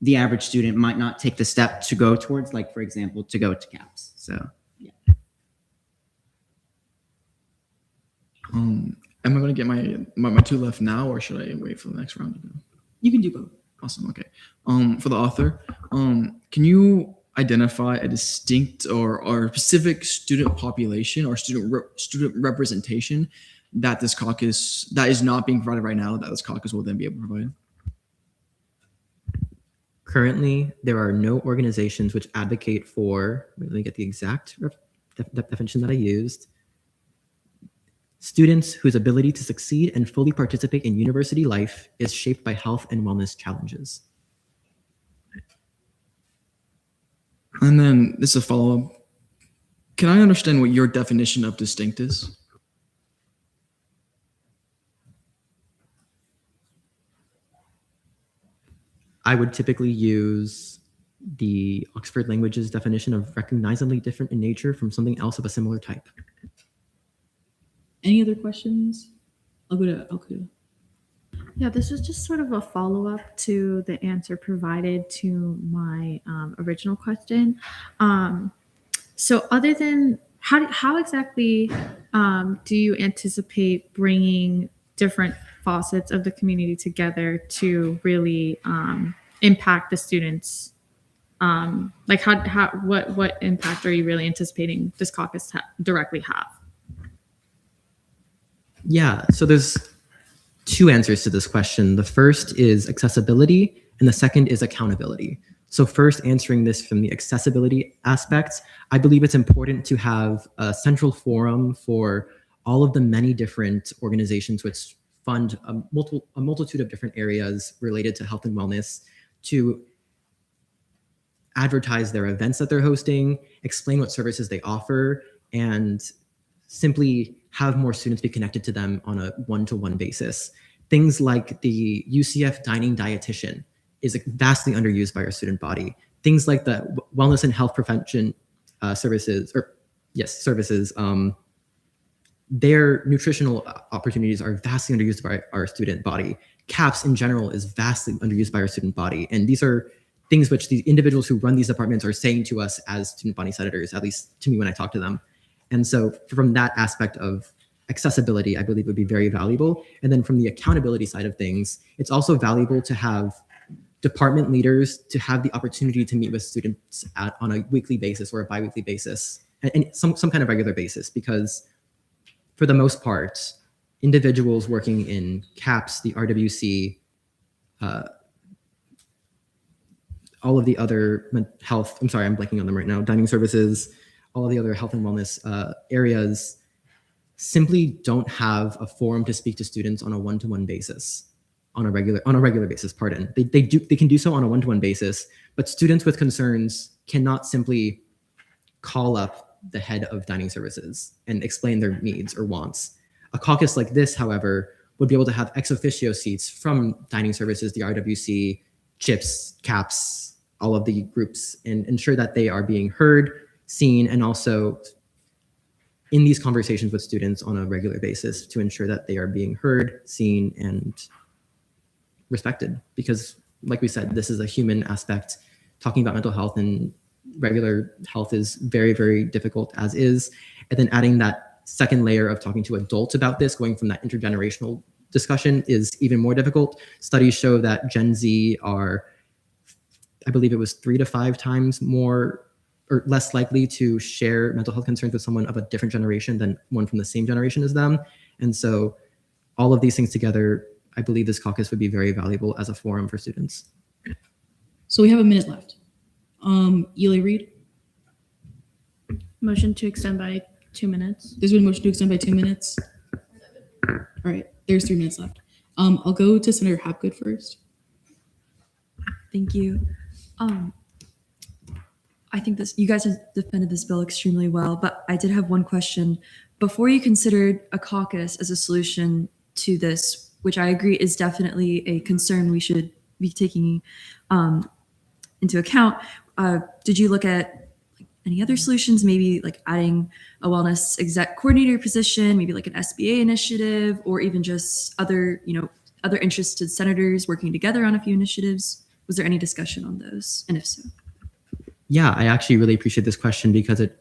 the average student might not take the step to go towards, like, for example, to go to CAPS. So, yeah. Am I going to get my two left now, or should I wait for the next round to go? You can do both. Awesome. Okay. For the author, can you identify a distinct or specific student population or student representation that this caucus, that is not being provided right now, that this caucus will then be able to provide? Currently, there are no organizations which advocate for, let me get the exact definition that I used, students whose ability to succeed and fully participate in university life is shaped by health and wellness challenges. And then this is a follow-up. Can I understand what your definition of distinct is? I would typically use the Oxford Languages definition of recognizably different in nature from something else of a similar type. Any other questions? I'll go to Alkuda. Yeah, this is just sort of a follow-up to the answer provided to my original question. So other than, how exactly do you anticipate bringing different facets of the community together to really impact the students? Like what impact are you really anticipating this caucus directly have? Yeah, so there's two answers to this question. The first is accessibility, and the second is accountability. So first, answering this from the accessibility aspect, I believe it's important to have a central forum for all of the many different organizations which fund a multitude of different areas related to health and wellness to advertise their events that they're hosting, explain what services they offer, and simply have more students be connected to them on a one-to-one basis. Things like the UCF dining dietitian is vastly underused by our student body. Things like the wellness and health prevention services, their nutritional opportunities are vastly underused by our student body. CAPS in general is vastly underused by our student body. And these are things which the individuals who run these departments are saying to us as student body senators, at least to me when I talk to them. And so from that aspect of accessibility, I believe would be very valuable. And then from the accountability side of things, it's also valuable to have department leaders to have the opportunity to meet with students on a weekly basis or a biweekly basis, and some kind of regular basis, because for the most part, individuals working in CAPS, the RWC, all of the other health, I'm sorry, I'm blanking on them right now, dining services, all of the other health and wellness areas simply don't have a forum to speak to students on a one-to-one basis. On a regular basis, pardon. They can do so on a one-to-one basis, but students with concerns cannot simply call up the head of dining services and explain their needs or wants. A caucus like this, however, would be able to have ex officio seats from dining services, the RWC, CHIPS, CAPS, all of the groups, and ensure that they are being heard, seen, and also in these conversations with students on a regular basis to ensure that they are being heard, seen, and respected. Because like we said, this is a human aspect. Talking about mental health and regular health is very, very difficult as is. And then adding that second layer of talking to adults about this, going from that intergenerational discussion, is even more difficult. Studies show that Gen Z are, I believe it was 3 to 5 times more or less likely to share mental health concerns with someone of a different generation than one from the same generation as them. And so all of these things together, I believe this caucus would be very valuable as a forum for students. So we have a minute left. Eli Reed. Motion to extend by 2 minutes. There's been a motion to extend by 2 minutes. All right, there's 3 minutes left. I'll go to Senator Hapgood first. Thank you. I think you guys have defended this bill extremely well, but I did have one question. Before you considered a caucus as a solution to this, which I agree is definitely a concern we should be taking into account, did you look at any other solutions, maybe like adding a wellness exec coordinator position, maybe like an SBA initiative, or even just other interested senators working together on a few initiatives? Was there any discussion on those? And if so? Yeah, I actually really appreciate this question because it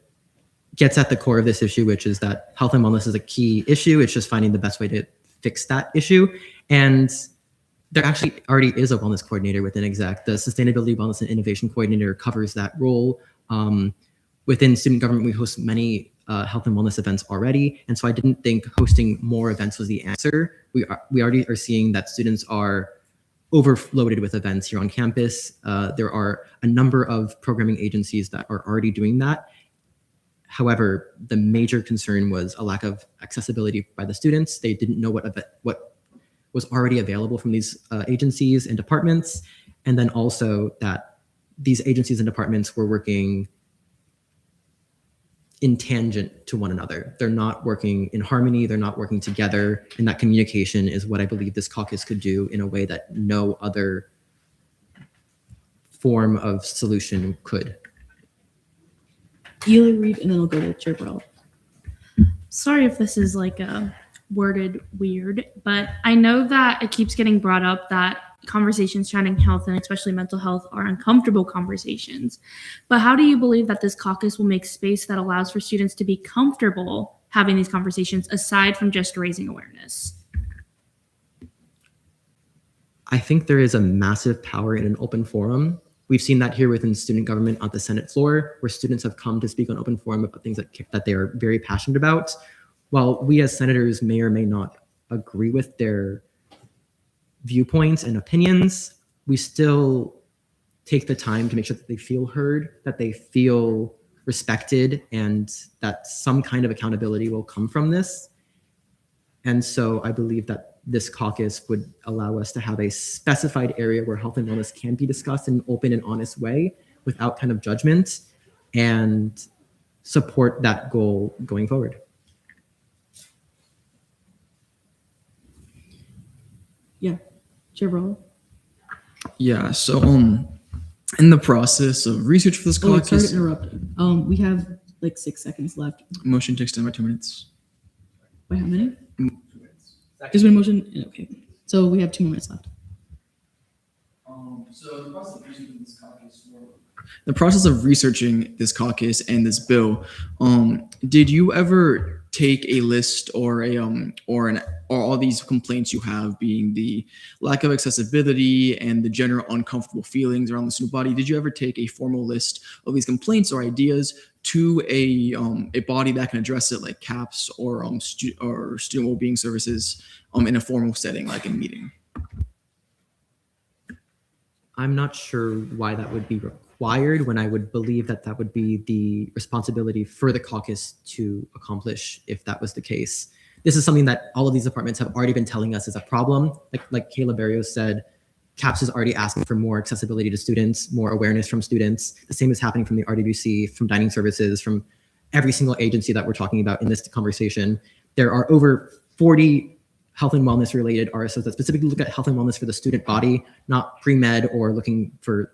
gets at the core of this issue, which is that health and wellness is a key issue. It's just finding the best way to fix that issue. And there actually already is a wellness coordinator within exec. The Sustainability, Wellness, and Innovation Coordinator covers that role. Within student government, we host many health and wellness events already. And so I didn't think hosting more events was the answer. We already are seeing that students are overloaded with events here on campus. There are a number of programming agencies that are already doing that. However, the major concern was a lack of accessibility by the students. They didn't know what was already available from these agencies and departments. And then also that these agencies and departments were working in tangent to one another. They're not working in harmony, they're not working together. And that communication is what I believe this caucus could do in a way that no other form of solution could. Eli Reed, and then I'll go to Chair Burrell. Sorry if this is like worded weird, but I know that it keeps getting brought up that conversations surrounding health and especially mental health are uncomfortable conversations. But how do you believe that this caucus will make space that allows for students to be comfortable having these conversations aside from just raising awareness? I think there is a massive power in an open forum. We've seen that here within student government on the Senate floor, where students have come to speak on open forum about things that they are very passionate about. While we as senators may or may not agree with their viewpoints and opinions, we still take the time to make sure that they feel heard, that they feel respected, and that some kind of accountability will come from this. And so I believe that this caucus would allow us to have a specified area where health and wellness can be discussed in an open and honest way without kind of judgment, and support that goal going forward. Yeah, Chair Barlow. Yeah. So in the process of research for this Oh, wait, sorry caucus, to interrupt. We have like 6 seconds left. motion to extend by 2 minutes. By how many? There's been a motion. Okay, so we have 2 more minutes left. The process of researching this caucus and this bill, did you ever take a list or all these complaints you have, being the lack of accessibility and the general uncomfortable feelings around the student body, did you ever take a formal list of these complaints or ideas to a body that can address it, like CAPS or student wellbeing services, in a formal setting, like a meeting? I'm not sure why that would be required, when I would believe that that would be the responsibility for the caucus to accomplish if that was the case. This is something that all of these departments have already been telling us is a problem. Like Kayla Barrios said, CAPS is already asking for more accessibility to students, more awareness from students. The same is happening from the RWC, from dining services, from every single agency that we're talking about in this conversation. There are over 40 health and wellness related RSOs that specifically look at health and wellness for the student body, not pre-med or looking for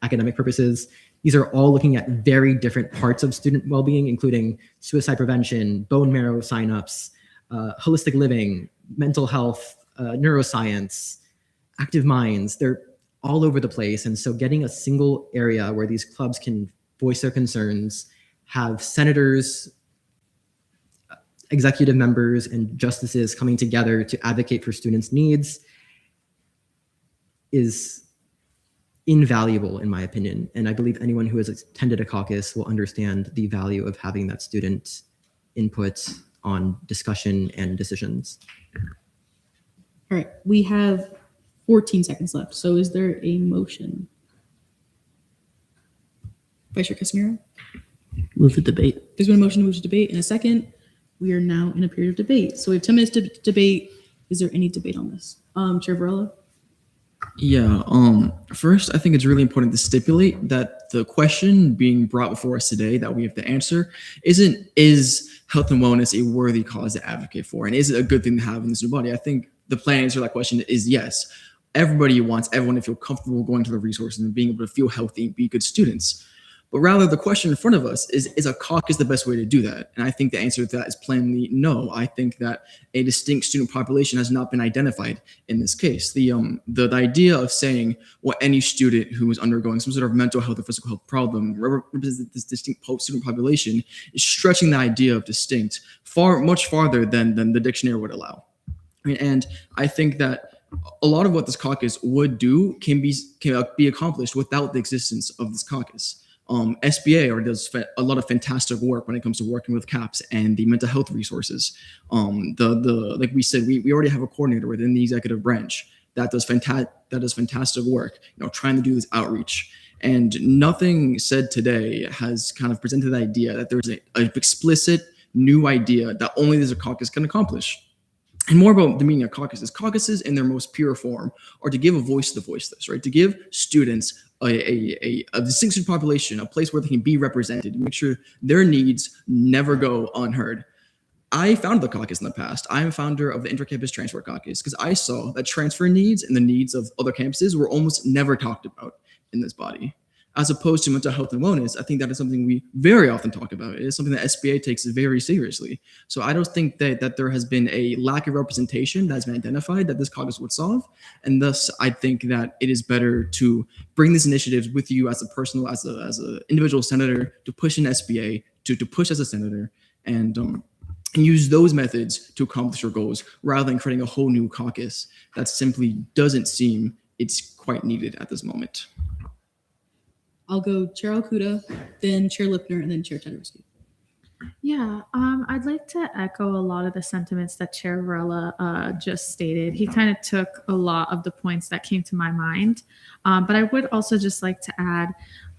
academic purposes. These are all looking at very different parts of student well-being, including suicide prevention, bone marrow signups, holistic living, mental health, neuroscience, active minds. They're all over the place. And so getting a single area where these clubs can voice their concerns, have senators, executive members, and justices coming together to advocate for students' needs is invaluable, in my opinion. And I believe anyone who has attended a caucus will understand the value of having that student input on discussion and decisions. All right, we have 14 seconds left. So is there a motion? Vice Chair Casimiro? Move the debate. There's been a motion to move to debate in a second. We are now in a period of debate. So we have 10 minutes to debate. Is there any debate on this? Chair Varela? Yeah. First, I think it's really important to stipulate that the question being brought before us today that we have to answer is health and wellness a worthy cause to advocate for? And is it a good thing to have in this new body? I think the plain answer to that question is yes. Everybody wants everyone to feel comfortable going to the resources and being able to feel healthy and be good students. But rather, the question in front of us is a caucus the best way to do that? And I think the answer to that is plainly no. I think that a distinct student population has not been identified in this case. The idea of saying, well, any student who is undergoing some sort of mental health or physical health problem represents this distinct student population is stretching the idea of distinct much farther than the dictionary would allow. And I think that a lot of what this caucus would do can be accomplished without the existence of this caucus. SBA does a lot of fantastic work when it comes to working with CAPS and the mental health resources. Like we said, we already have a coordinator within the executive branch that does fantastic work, trying to do this outreach. And nothing said today has kind of presented the idea that there's an explicit new idea that only this caucus can accomplish. And more about the meaning of caucuses. Caucuses in their most pure form are to give a voice to the voiceless, right? To give students a distinct student population, a place where they can be represented, make sure their needs never go unheard. I founded the caucus in the past. I'm a founder of the Intercampus Transfer Caucus because I saw that transfer needs and the needs of other campuses were almost never talked about in this body. As opposed to mental health and wellness, I think that is something we very often talk about. It is something that SBA takes very seriously. So I don't think that there has been a lack of representation that has been identified that this caucus would solve. And thus, I think that it is better to bring these initiatives with you as an individual senator, to push an SBA, to push as a senator. And and use those methods to accomplish your goals rather than creating a whole new caucus that simply doesn't seem it's quite needed at this moment. I'll go Chair Okuda, then Chair Lipner, and then Chair Tedeschi. Yeah, I'd like to echo a lot of the sentiments that Chair Varela just stated. He kind of took a lot of the points that came to my mind. But I would also just like to add,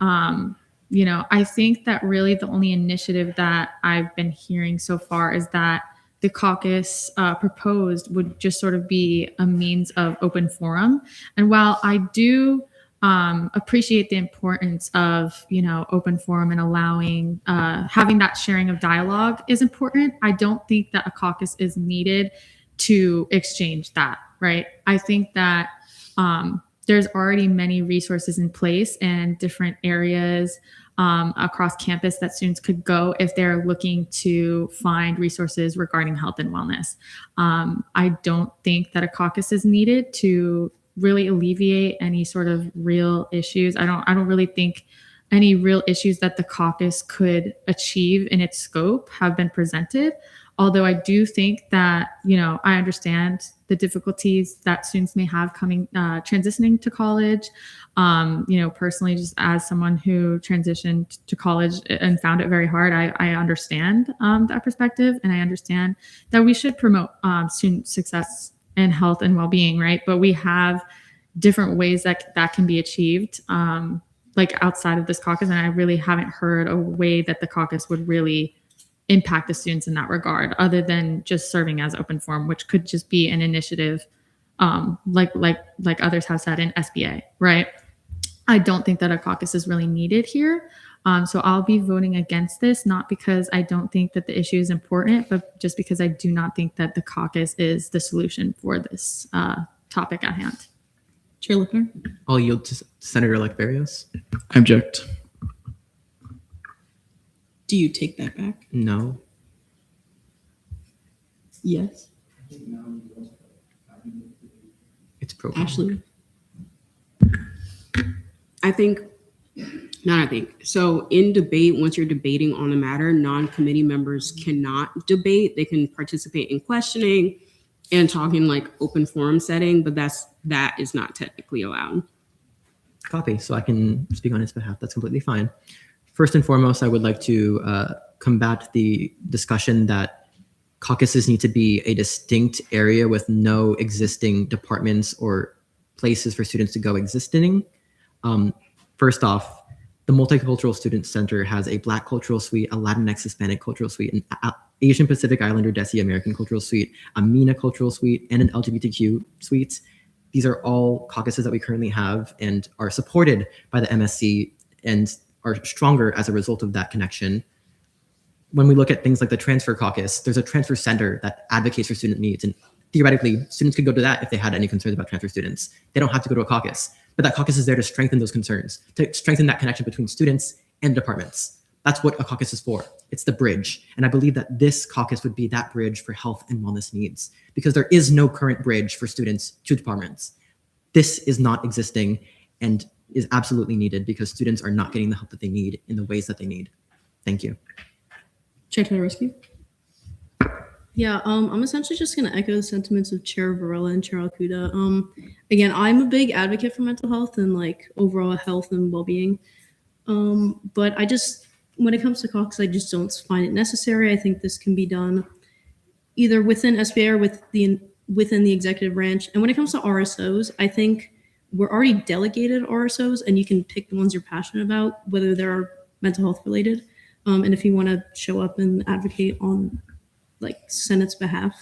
I think that really the only initiative that I've been hearing so far is that the caucus proposed would just sort of be a means of open forum. And while I do appreciate the importance of open forum and allowing having that sharing of dialogue is important, I don't think that a caucus is needed to exchange that, right? I think that there's already many resources in place and different areas across campus that students could go if they're looking to find resources regarding health and wellness. I don't think that a caucus is needed to really alleviate any sort of real issues. I don't really think any real issues that the caucus could achieve in its scope have been presented. Although I do think that, I understand the difficulties that students may have transitioning to college. Personally, just as someone who transitioned to college and found it very hard, I understand that perspective, and I understand that we should promote student success and health and well-being, right? But we have different ways that can be achieved, like outside of this caucus, and I really haven't heard a way that the caucus would really impact the students in that regard, other than just serving as open forum, which could just be an initiative, like others have said in SBA, right? I don't think that a caucus is really needed here. So I'll be voting against this, not because I don't think that the issue is important, but just because I do not think that the caucus is the solution for this topic at hand. Chair Lipner? I'll yield to Senator-elect Barrios. I object. Do you take that back? No. Yes. It's pro. Ashley? So in debate, once you're debating on a matter, non-committee members cannot debate. They can participate in questioning and talking like open forum setting, but that is not technically allowed. Copy, so I can speak on his behalf. That's completely fine. First and foremost, I would like to combat the discussion that caucuses need to be a distinct area with no existing departments or places for students to go existing. First off, the Multicultural Student Center has a Black Cultural Suite, a Latinx Hispanic Cultural Suite, an Asian Pacific Islander Desi American Cultural Suite, a MENA Cultural Suite, and an LGBTQ suite. These are all caucuses that we currently have and are supported by the MSC and are stronger as a result of that connection. When we look at things like the Transfer Caucus, there's a transfer center that advocates for student needs. And theoretically, students could go to that if they had any concerns about transfer students. They don't have to go to a caucus. But that caucus is there to strengthen those concerns, to strengthen that connection between students and departments. That's what a caucus is for. It's the bridge. And I believe that this caucus would be that bridge for health and wellness needs, because there is no current bridge for students to departments. This is not existing and is absolutely needed because students are not getting the help that they need in the ways that they need. Thank you. Chair Tedeschi? Yeah, I'm essentially just going to echo the sentiments of Chair Varela and Chair Okuda. Again, I'm a big advocate for mental health and like overall health and well-being. But when it comes to caucus, I just don't find it necessary. I think this can be done either within SBA or within the executive branch. And when it comes to RSOs, I think we're already delegated RSOs, and you can pick the ones you're passionate about, whether they're mental health related. And if you want to show up and advocate on like Senate's behalf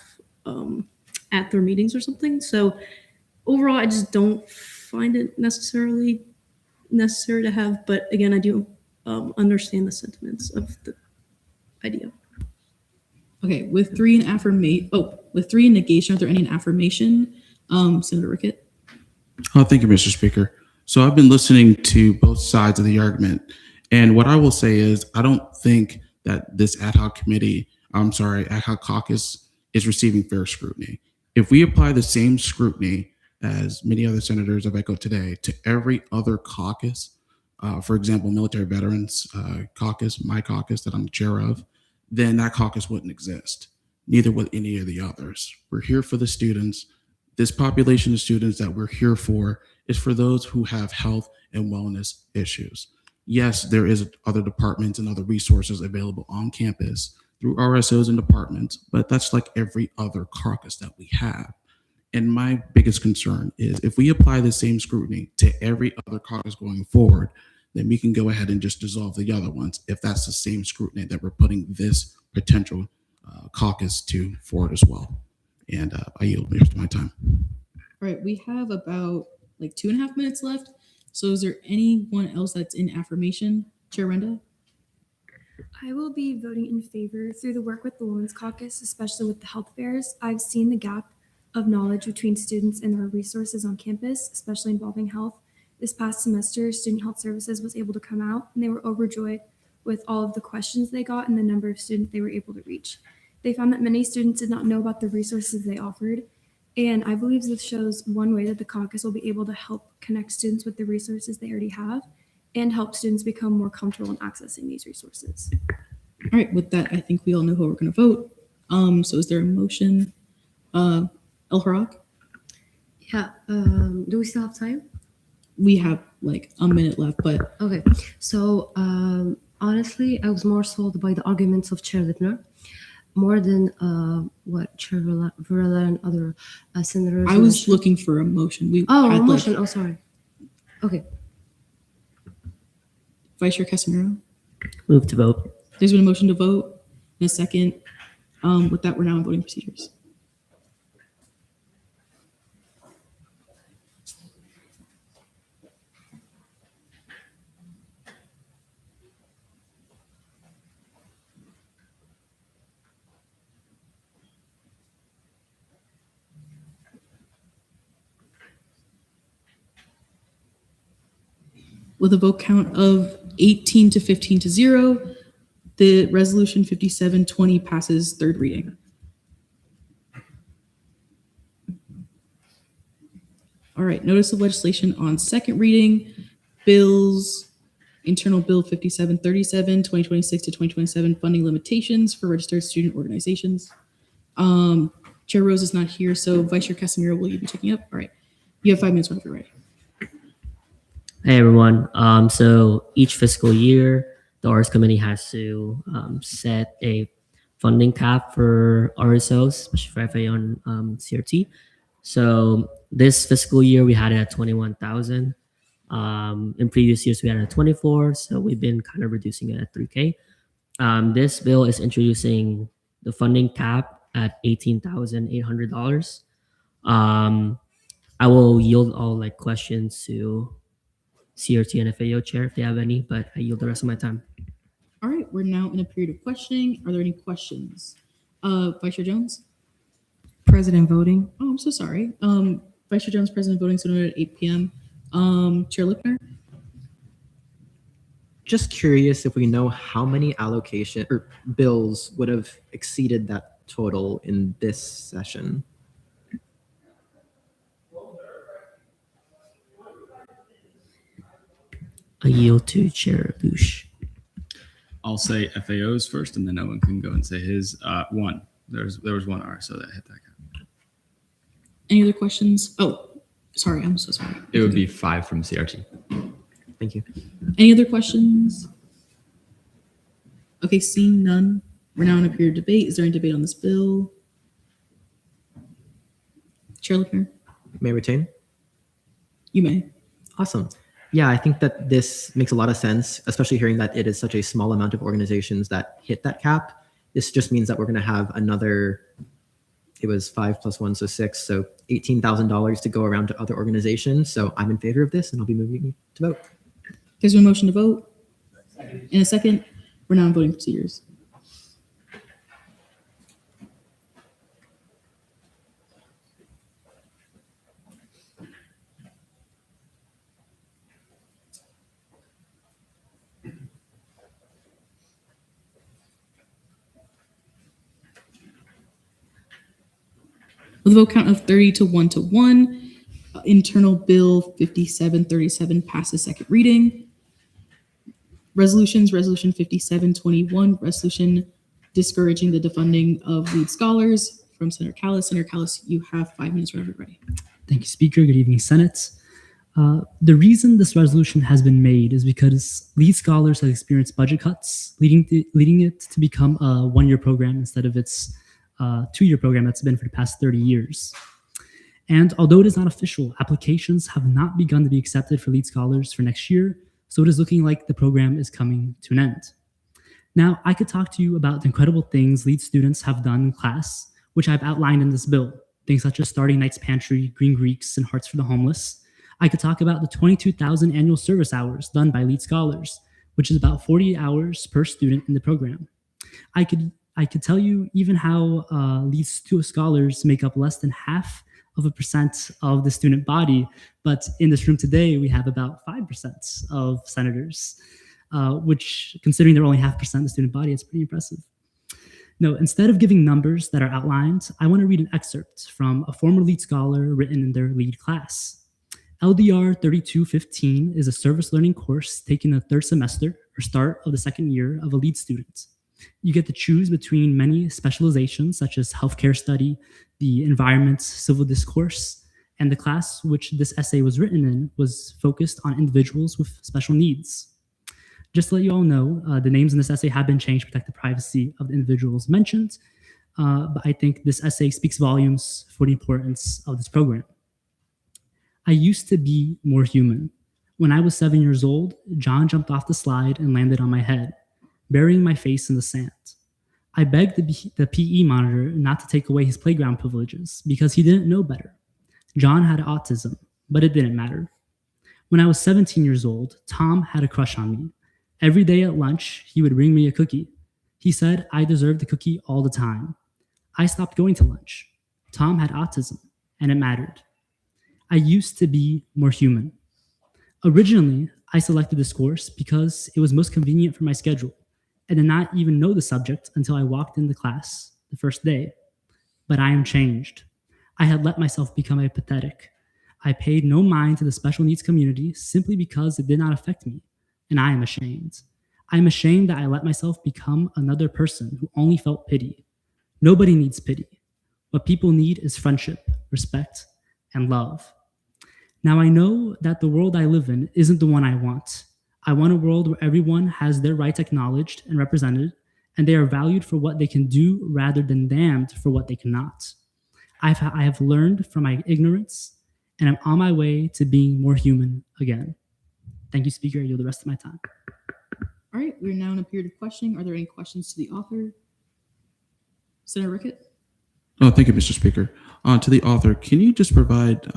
at their meetings or something. So overall, I just don't find it necessary to have, but again, I do understand the sentiments of the idea. Okay, with three in negation, are there any in affirmation? Senator Rickett? Oh, thank you, Mr. Speaker. So I've been listening to both sides of the argument. And what I will say is, I don't think that this ad hoc caucus is receiving fair scrutiny. If we apply the same scrutiny as many other senators have echoed today to every other caucus, for example, Military Veterans Caucus, my caucus that I'm the chair of, then that caucus wouldn't exist. neither will any of the others. We're here for the students. This population of students that we're here for is for those who have health and wellness issues. Yes, there is other departments and other resources available on campus through RSOs and departments, but that's like every other caucus that we have. And my biggest concern is if we apply the same scrutiny to every other caucus going forward, then we can go ahead and just dissolve the other ones if that's the same scrutiny that we're putting this potential caucus to forward as well. And I yield the rest of my time. All right, we have about like 2.5 minutes left. So is there anyone else that's in affirmation? Chair Renda? I will be voting in favor through the work with the Women's Caucus, especially with the health fairs. I've seen the gap of knowledge between students and our resources on campus, especially involving health. This past semester, Student Health Services was able to come out and they were overjoyed with all of the questions they got and the number of students they were able to reach. They found that many students did not know about the resources they offered. And I believe this shows one way that the caucus will be able to help connect students with the resources they already have and help students become more comfortable in accessing these resources. All right, with that, I think we all know how we're going to vote. So is there a motion? El Harak? Yeah. Do we still have time? We have like a minute left, but Okay. So honestly, I was more sold by the arguments of Chair Lipner more than what Chair Varela and other senators. I was mentioned. looking for a motion. We Oh, had, a motion. like, Oh, sorry. Okay. Vice Chair Casimiro. Move to vote. There's been a motion to vote in a second. With that, we're now in voting procedures. With a vote count of 18 to 15 to 0, the resolution 5720 passes third reading. All right, notice of legislation on second reading, bills, internal bill 5737, 2026 to 2027, funding limitations for registered student organizations. Chair Rose is not here, so Vice Chair Casimiro, will you be taking up? All right, you have 5 minutes whenever you're ready. Hey everyone. So each fiscal year, the RS committee has to set a funding cap for RSOs, especially for FAO and CRT. So this fiscal year we had it at 21,000. In previous years we had it at 24, so we've been kind of reducing it at 3K. This bill is introducing the funding cap at $18,800. I will yield all like questions to CRT and FAO chair if they have any, but I yield the rest of my time. All right, we're now in a period of questioning. Are there any questions? Vice Chair Jones? President voting. Oh, I'm so sorry. Vice Chair Jones, President voting, so noted at 8 p.m. Chair Lipner? Just curious if we know how many allocation or bills would have exceeded that total in this session. I yield to Chair Bush. I'll say FAOs first, and then Owen can go and say his. One. There was one RSO that hit that cap. Any other questions? Oh, sorry, I'm so sorry. It would be 5 from CRT. Thank you. Any other questions? Okay, seeing none, we're now in a period of debate. Is there any debate on this bill? Chair Lipner? May I retain? You may. Awesome. Yeah, I think that this makes a lot of sense, especially hearing that it is such a small amount of organizations that hit that cap. This just means that we're going to have another, it was 5 plus 1, so 6, so $18,000 to go around to other organizations. So I'm in favor of this and I'll be moving to vote. There's been a motion to vote. In a second, we're now in voting procedures. With a vote count of 30 to 1, internal bill 5737 passes second reading. Resolutions, resolution 5721, resolution discouraging the defunding of lead scholars from Senator Callis. Senator Callis, you have 5 minutes whenever you're ready. Thank you, Speaker. Good evening, Senate. The reason this resolution has been made is because lead scholars have experienced budget cuts, leading it to become a one-year program instead of its two-year program that's been for the past 30 years. And although it is not official, applications have not begun to be accepted for lead scholars for next year, so it is looking like the program is coming to an end. Now, I could talk to you about the incredible things lead students have done in class, which I've outlined in this bill, things such as starting Knights Pantry, Green Greeks, and Hearts for the Homeless. I could talk about the 22,000 annual service hours done by lead scholars, which is about 40 hours per student in the program. I could tell you even how lead scholars make up less than 0.5% of the student body, but in this room today, we have about 5% of senators, which, considering they're only 0.5% of the student body, it's pretty impressive. No, instead of giving numbers that are outlined, I want to read an excerpt from a former lead scholar written in their lead class. LDR 3215 is a service learning course taken in the 3rd semester or start of the 2nd year of a lead student. You get to choose between many specializations such as healthcare study, the environment, civil discourse, and the class which this essay was written in was focused on individuals with special needs. Just to let you all know, the names in this essay have been changed to protect the privacy of the individuals mentioned, but I think this essay speaks volumes for the importance of this program. I used to be more human. When I was 7 years old, John jumped off the slide and landed on my head, burying my face in the sand. I begged the PE monitor not to take away his playground privileges because he didn't know better. John had autism, but it didn't matter. When I was 17 years old, Tom had a crush on me. Every day at lunch, he would bring me a cookie. He said I deserved the cookie all the time. I stopped going to lunch. Tom had autism, and it mattered. I used to be more human. Originally, I selected this course because it was most convenient for my schedule and did not even know the subject until I walked into class the first day. But I am changed. I had let myself become apathetic. I paid no mind to the special needs community simply because it did not affect me, and I am ashamed. I am ashamed that I let myself become another person who only felt pity. Nobody needs pity. What people need is friendship, respect, and love. Now I know that the world I live in isn't the one I want. I want a world where everyone has their rights acknowledged and represented, and they are valued for what they can do rather than damned for what they cannot. I have learned from my ignorance, and I'm on my way to being more human again. Thank you, Speaker. I yield the rest of my time. All right, we're now in a period of questioning. Are there any questions to the author? Senator Rickett? Oh, thank you, Mr. Speaker. To the author, can you just provide,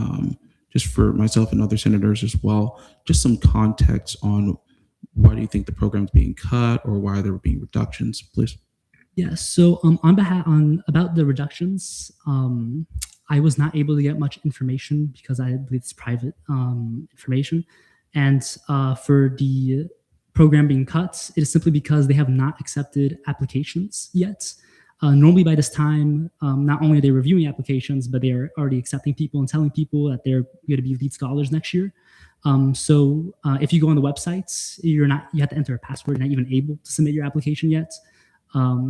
just for myself and other senators as well, just some context on why do you think the program's being cut or why there were being reductions, please? Yes. So about the reductions, I was not able to get much information because I believe it's private information. And for the program being cut, it is simply because they have not accepted applications yet. Normally by this time, not only are they reviewing applications, but they are already accepting people and telling people that they're going to be lead scholars next year. So if you go on the websites, you have to enter a password. You're not even able to submit your application yet.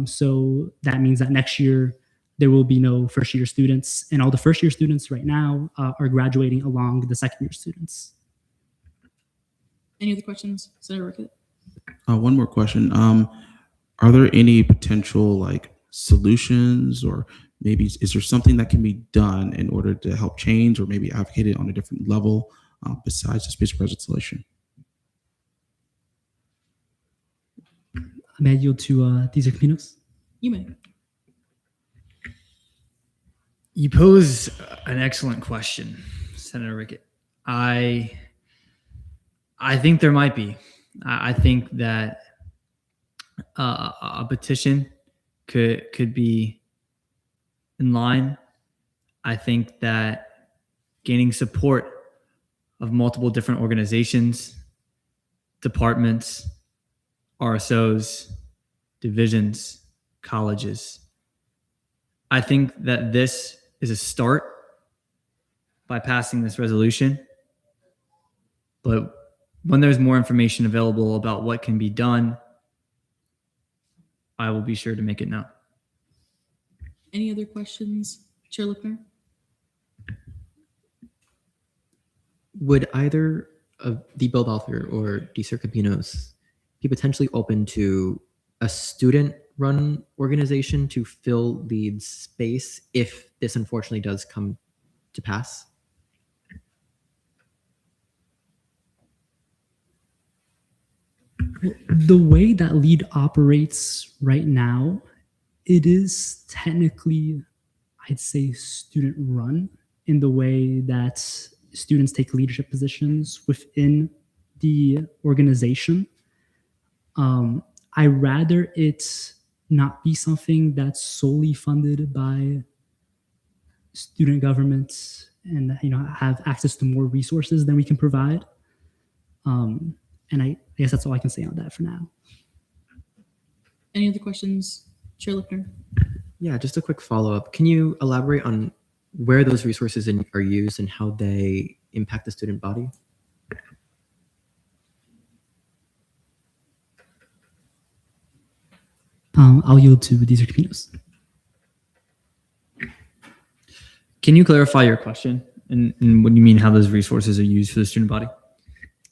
So that means that next year there will be no first year students, and all the first year students right now are graduating along the second year students. Any other questions, Senator Rickett? One more question. Are there any potential solutions, or maybe is there something that can be done in order to help change or maybe advocate it on a different level besides this piece of legislation? May I yield to Cesar Capinos? You may. You pose an excellent question, Senator Rickett. I think there might be. I think that a petition could be in line. I think that gaining support of multiple different organizations, departments, RSOs, divisions, colleges. I think that this is a start by passing this resolution. But when there's more information available about what can be done, I will be sure to make it known. Any other questions? Chair Lipner? Would either of the build author or DSER Campinos be potentially open to a student-run organization to fill LEED's space if this unfortunately does come to pass? The way that LEAD operates right now, it is technically, I'd say, student run in the way that students take leadership positions within the organization. I rather it not be something that's solely funded by student governments and have access to more resources than we can provide. And I guess that's all I can say on that for now. Any other questions? Chair Lipner? Yeah, just a quick follow-up. Can you elaborate on where those resources are used and how they impact the student body? I'll yield to DSER Campinos. Can you clarify your question? And what do you mean how those resources are used for the student body?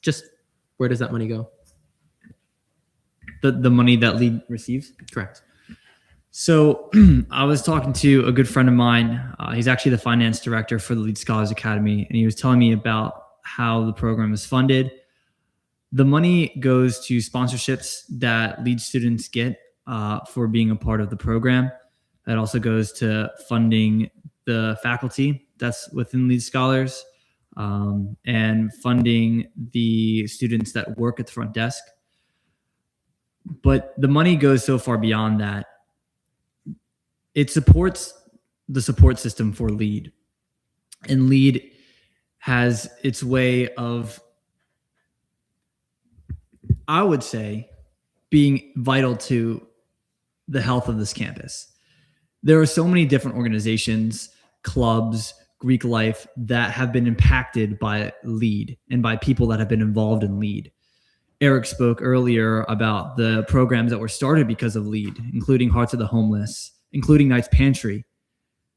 Just where does that money go? The money that LEAD receives? Correct. So I was talking to a good friend of mine. He's actually the finance director for the LEAD Scholars Academy, and he was telling me about how the program is funded. The money goes to sponsorships that LEAD students get for being a part of the program. That also goes to funding the faculty that's within LEAD Scholars and funding the students that work at the front desk. But the money goes so far beyond that. It supports the support system for LEAD. And LEAD has its way of, I would say, being vital to the health of this campus. There are so many different organizations, clubs, Greek life that have been impacted by LEAD and by people that have been involved in LEAD. Eric spoke earlier about the programs that were started because of LEAD, including Hearts of the Homeless, including Knights Pantry.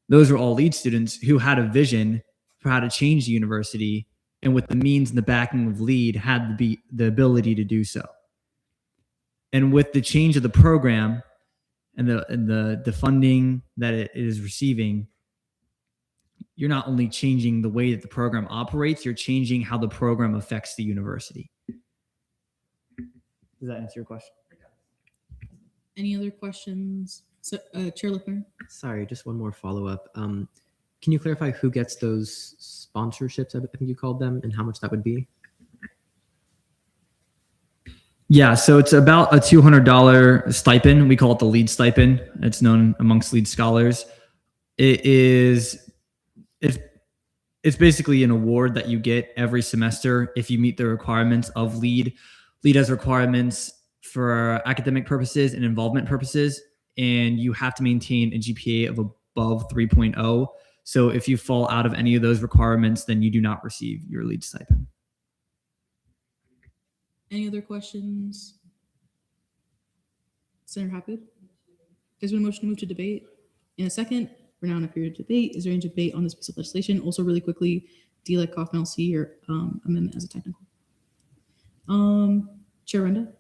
Those were all LEAD students who had a vision for how to change the university, and with the means and the backing of LEAD had the ability to do so. And with the change of the program and the funding that it is receiving, you're not only changing the way that the program operates, you're changing how the program affects the university. Does that answer your question? Any other questions? So, Chair Lipner? Sorry, just one more follow-up. Can you clarify who gets those sponsorships, I think you called them, and how much that would be? Yeah, so it's about a $200 stipend. We call it the LEAD stipend. It's known amongst LEAD scholars. It's basically an award that you get every semester if you meet the requirements of LEAD. LEAD has requirements for academic purposes and involvement purposes, and you have to maintain a GPA of above 3.0. So if you fall out of any of those requirements, then you do not receive your LEAD stipend. Any other questions? Senator Hopgood? There's been a motion to move to debate. In a second, we're now in a period of debate. Is there any debate on this piece of legislation? Also, really quickly, DLEC Kaufman LC or amendment as a technical. Chair Renda?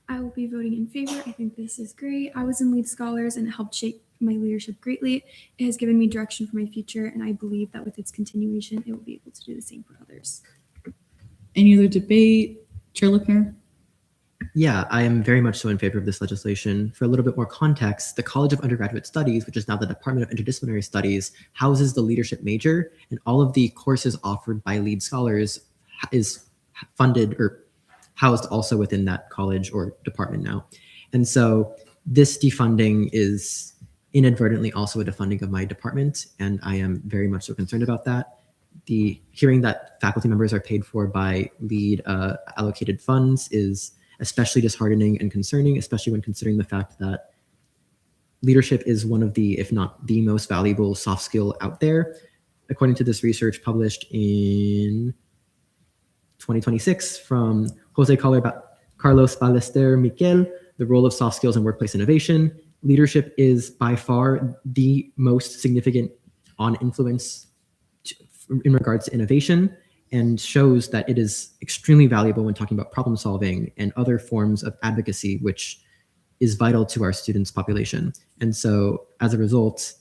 I will be voting in favor. I think this is great. I was in LEAD Scholars and it helped shape my leadership greatly. It has given me direction for my future, and I believe that with its continuation, it will be able to do the same for others. Any other debate? Chair Lipner? Yeah, I am very much so in favor of this legislation. For a little bit more context, the College of Undergraduate Studies, which is now the Department of Interdisciplinary Studies, houses the leadership major, and all of the courses offered by LEAD Scholars is funded or housed also within that college or department now. And so this defunding is inadvertently also a defunding of my department, and I am very much so concerned about that. The hearing that faculty members are paid for by LEAD allocated funds is especially disheartening and concerning, especially when considering the fact that leadership is one of the, if not the most valuable soft skill out there. According to this research published in 2026 from Jose Carlos Ballester Miquel, the role of soft skills in workplace innovation. Leadership is by far the most significant on influence in regards to innovation, and shows that it is extremely valuable when talking about problem solving and other forms of advocacy, which is vital to our students' population. And so as a result,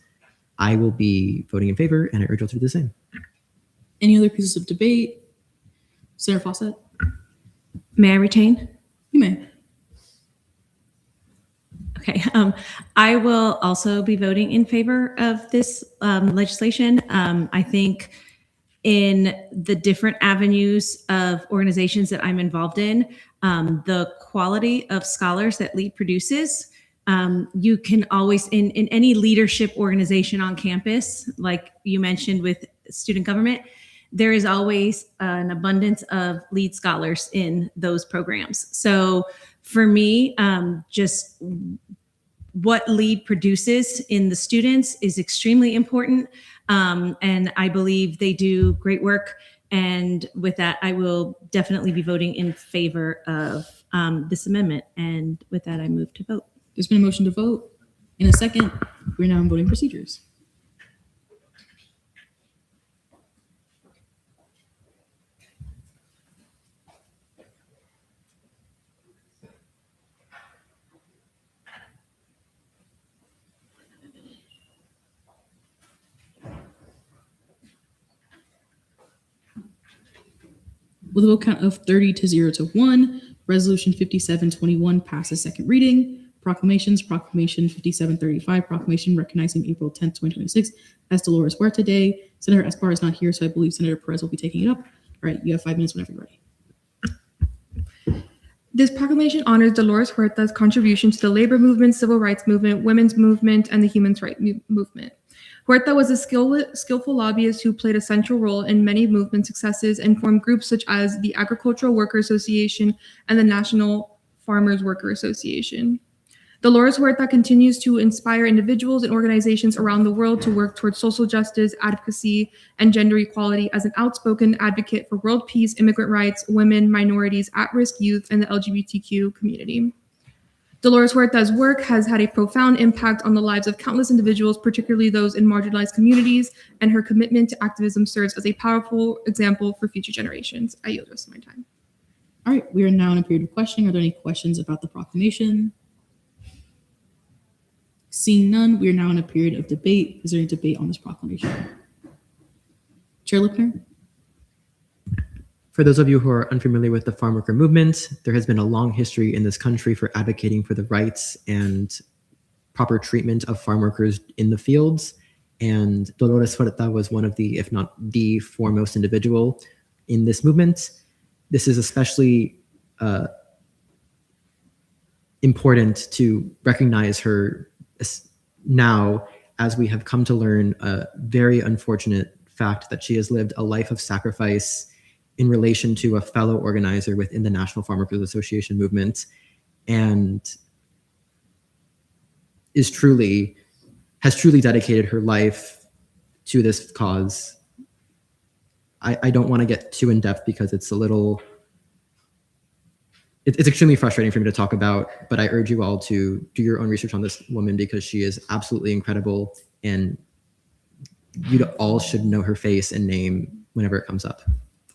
I will be voting in favor, and I urge you all to do the same. Any other pieces of debate? Senator Fawcett? May I retain? You may. Okay. I will also be voting in favor of this legislation. I think in the different avenues of organizations that I'm involved in, the quality of scholars that LEAD produces, you can always, in any leadership organization on campus, like you mentioned with student government, there is always an abundance of LEAD scholars in those programs. So for me, just what LEAD produces in the students is extremely important. And I believe they do great work. And with that, I will definitely be voting in favor of this amendment. And with that, I move to vote. There's been a motion to vote. In a second, we're now in voting procedures. With a vote count of 30-0-1, Resolution 5721 passes second reading. Proclamations, Proclamation 5735, proclamation recognizing April 10th, 2026 as Dolores Huerta Day. Senator Escobar is not here, so I believe Senator Perez will be taking it up. All right, you have 5 minutes whenever you're ready. This proclamation honors Dolores Huerta's contribution to the labor movement, civil rights movement, women's movement, and the human rights movement. Huerta was a skillful lobbyist who played a central role in many movement successes and formed groups such as the Agricultural Worker Association and the National Farmers Worker Association. Dolores Huerta continues to inspire individuals and organizations around the world to work towards social justice, advocacy, and gender equality as an outspoken advocate for world peace, immigrant rights, women, minorities, at-risk youth, and the LGBTQ community. Dolores Huerta's work has had a profound impact on the lives of countless individuals, particularly those in marginalized communities, and her commitment to activism serves as a powerful example for future generations. I yield the rest of my time. All right, we are now in a period of questioning. Are there any questions about the proclamation? Seeing none, we are now in a period of debate. Is there any debate on this proclamation? Chair Lipner? For those of you who are unfamiliar with the farm worker movement, there has been a long history in this country for advocating for the rights and proper treatment of farm workers in the fields. And Dolores Huerta was one of the, if not the foremost individual in this movement. This is especially important to recognize her now, as we have come to learn a very unfortunate fact that she has lived a life of sacrifice in relation to a fellow organizer within the National Farm Workers Association movement, and has truly dedicated her life to this cause. I don't want to get too in depth because it's a little, it's extremely frustrating for me to talk about, but I urge you all to do your own research on this woman because she is absolutely incredible, and you all should know her face and name whenever it comes up.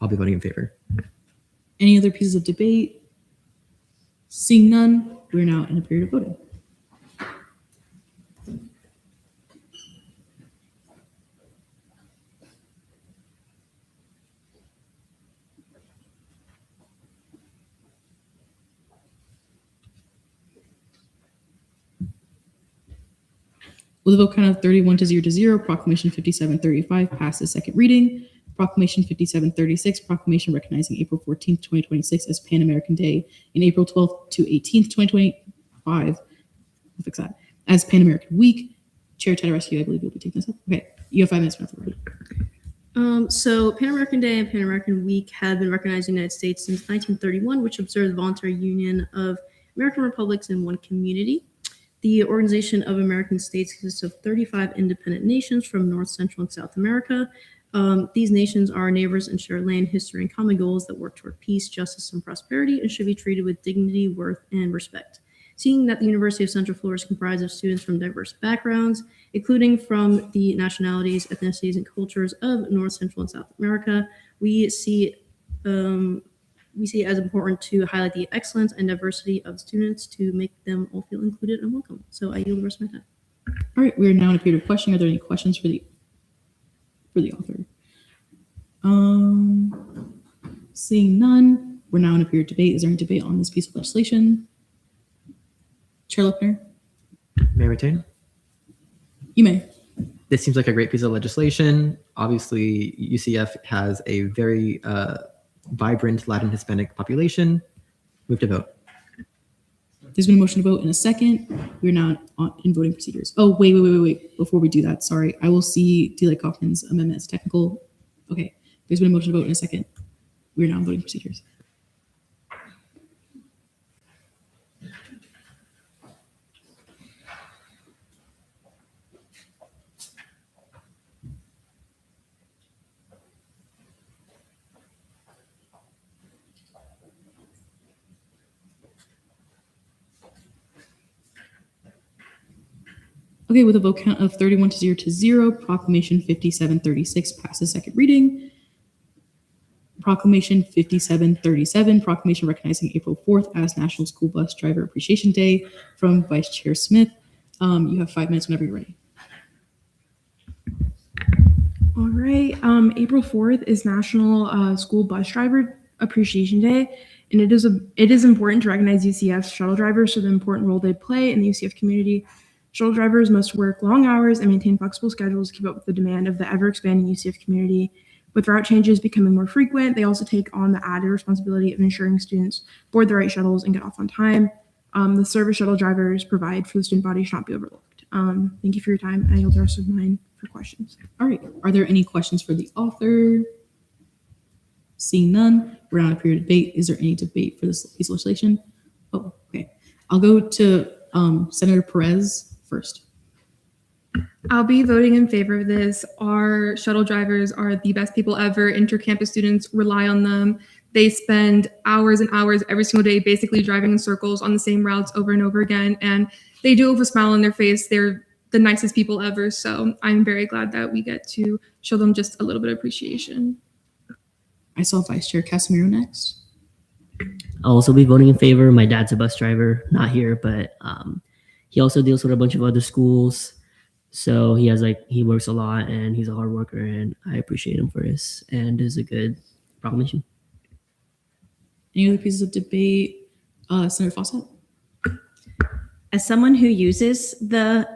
I'll be voting in favor. Any other pieces of debate? Seeing none, we're now in a period of voting. With a vote count of 31-0-0, Proclamation 5735 passes second reading. Proclamation 5736, proclamation recognizing April 14th, 2026 as Pan American Day, and April 12th to 18th, 2025, we'll fix that, as Pan American Week. Chair Tedeschi, I believe you'll be taking this up. Okay, you have 5 minutes whenever ready. So Pan American Day and Pan American Week have been recognized in the United States since 1931, which observed the voluntary union of American republics in one community. The Organization of American States consists of 35 independent nations from North, Central, and South America. These nations are neighbors and share land, history, and common goals that work toward peace, justice, and prosperity, and should be treated with dignity, worth, and respect. Seeing that the University of Central Florida is comprised of students from diverse backgrounds, including from the nationalities, ethnicities, and cultures of North, Central, and South America, we see it as important to highlight the excellence and diversity of students to make them all feel included and welcome. So I yield the rest of my time. All right, we are now in a period of questioning. Are there any questions for the author? Seeing none, we're now in a period of debate. Is there any debate on this piece of legislation? Chair Lipner? May I retain? You may. This seems like a great piece of legislation. Obviously, UCF has a very vibrant Latin Hispanic population. Move to vote. There's been a motion to vote in a second. We're now in voting procedures. Oh, wait. Before we do that, sorry. I will see D. Kaufman's amendment as technical. Okay. There's been a motion to vote in a second. We're now in voting procedures. Okay, with a vote count of 31 to 0, Proclamation 5736 passes second reading. Proclamation 5737, proclamation recognizing April 4th as National School Bus Driver Appreciation Day from Vice Chair Smith. You have 5 minutes whenever you're ready. All right. April 4th is National School Bus Driver Appreciation Day, and it is important to recognize UCF shuttle drivers for the important role they play in the UCF community. Shuttle drivers must work long hours and maintain flexible schedules to keep up with the demand of the ever-expanding UCF community. With route changes becoming more frequent, they also take on the added responsibility of ensuring students board the right shuttles and get off on time. The service shuttle drivers provide for the student body should not be overlooked. Thank you for your time. I yield the rest of mine for questions. All right. Are there any questions for the author? Seeing none, we're now in a period of debate. Is there any debate for this piece of legislation? Oh, okay. I'll go to Senator Perez first. I'll be voting in favor of this. Our shuttle drivers are the best people ever. Inter-campus students rely on them. They spend hours and hours every single day basically driving in circles on the same routes over and over again, and they do it with a smile on their face. They're the nicest people ever, so I'm very glad that we get to show them just a little bit of appreciation. I saw Vice Chair Casimiro next. I'll also be voting in favor. My dad's a bus driver, not here, but he also deals with a bunch of other schools. So he works a lot and he's a hard worker, and I appreciate him for this, and is a good proclamation. Any other pieces of debate? Senator Fawcett? As someone who uses the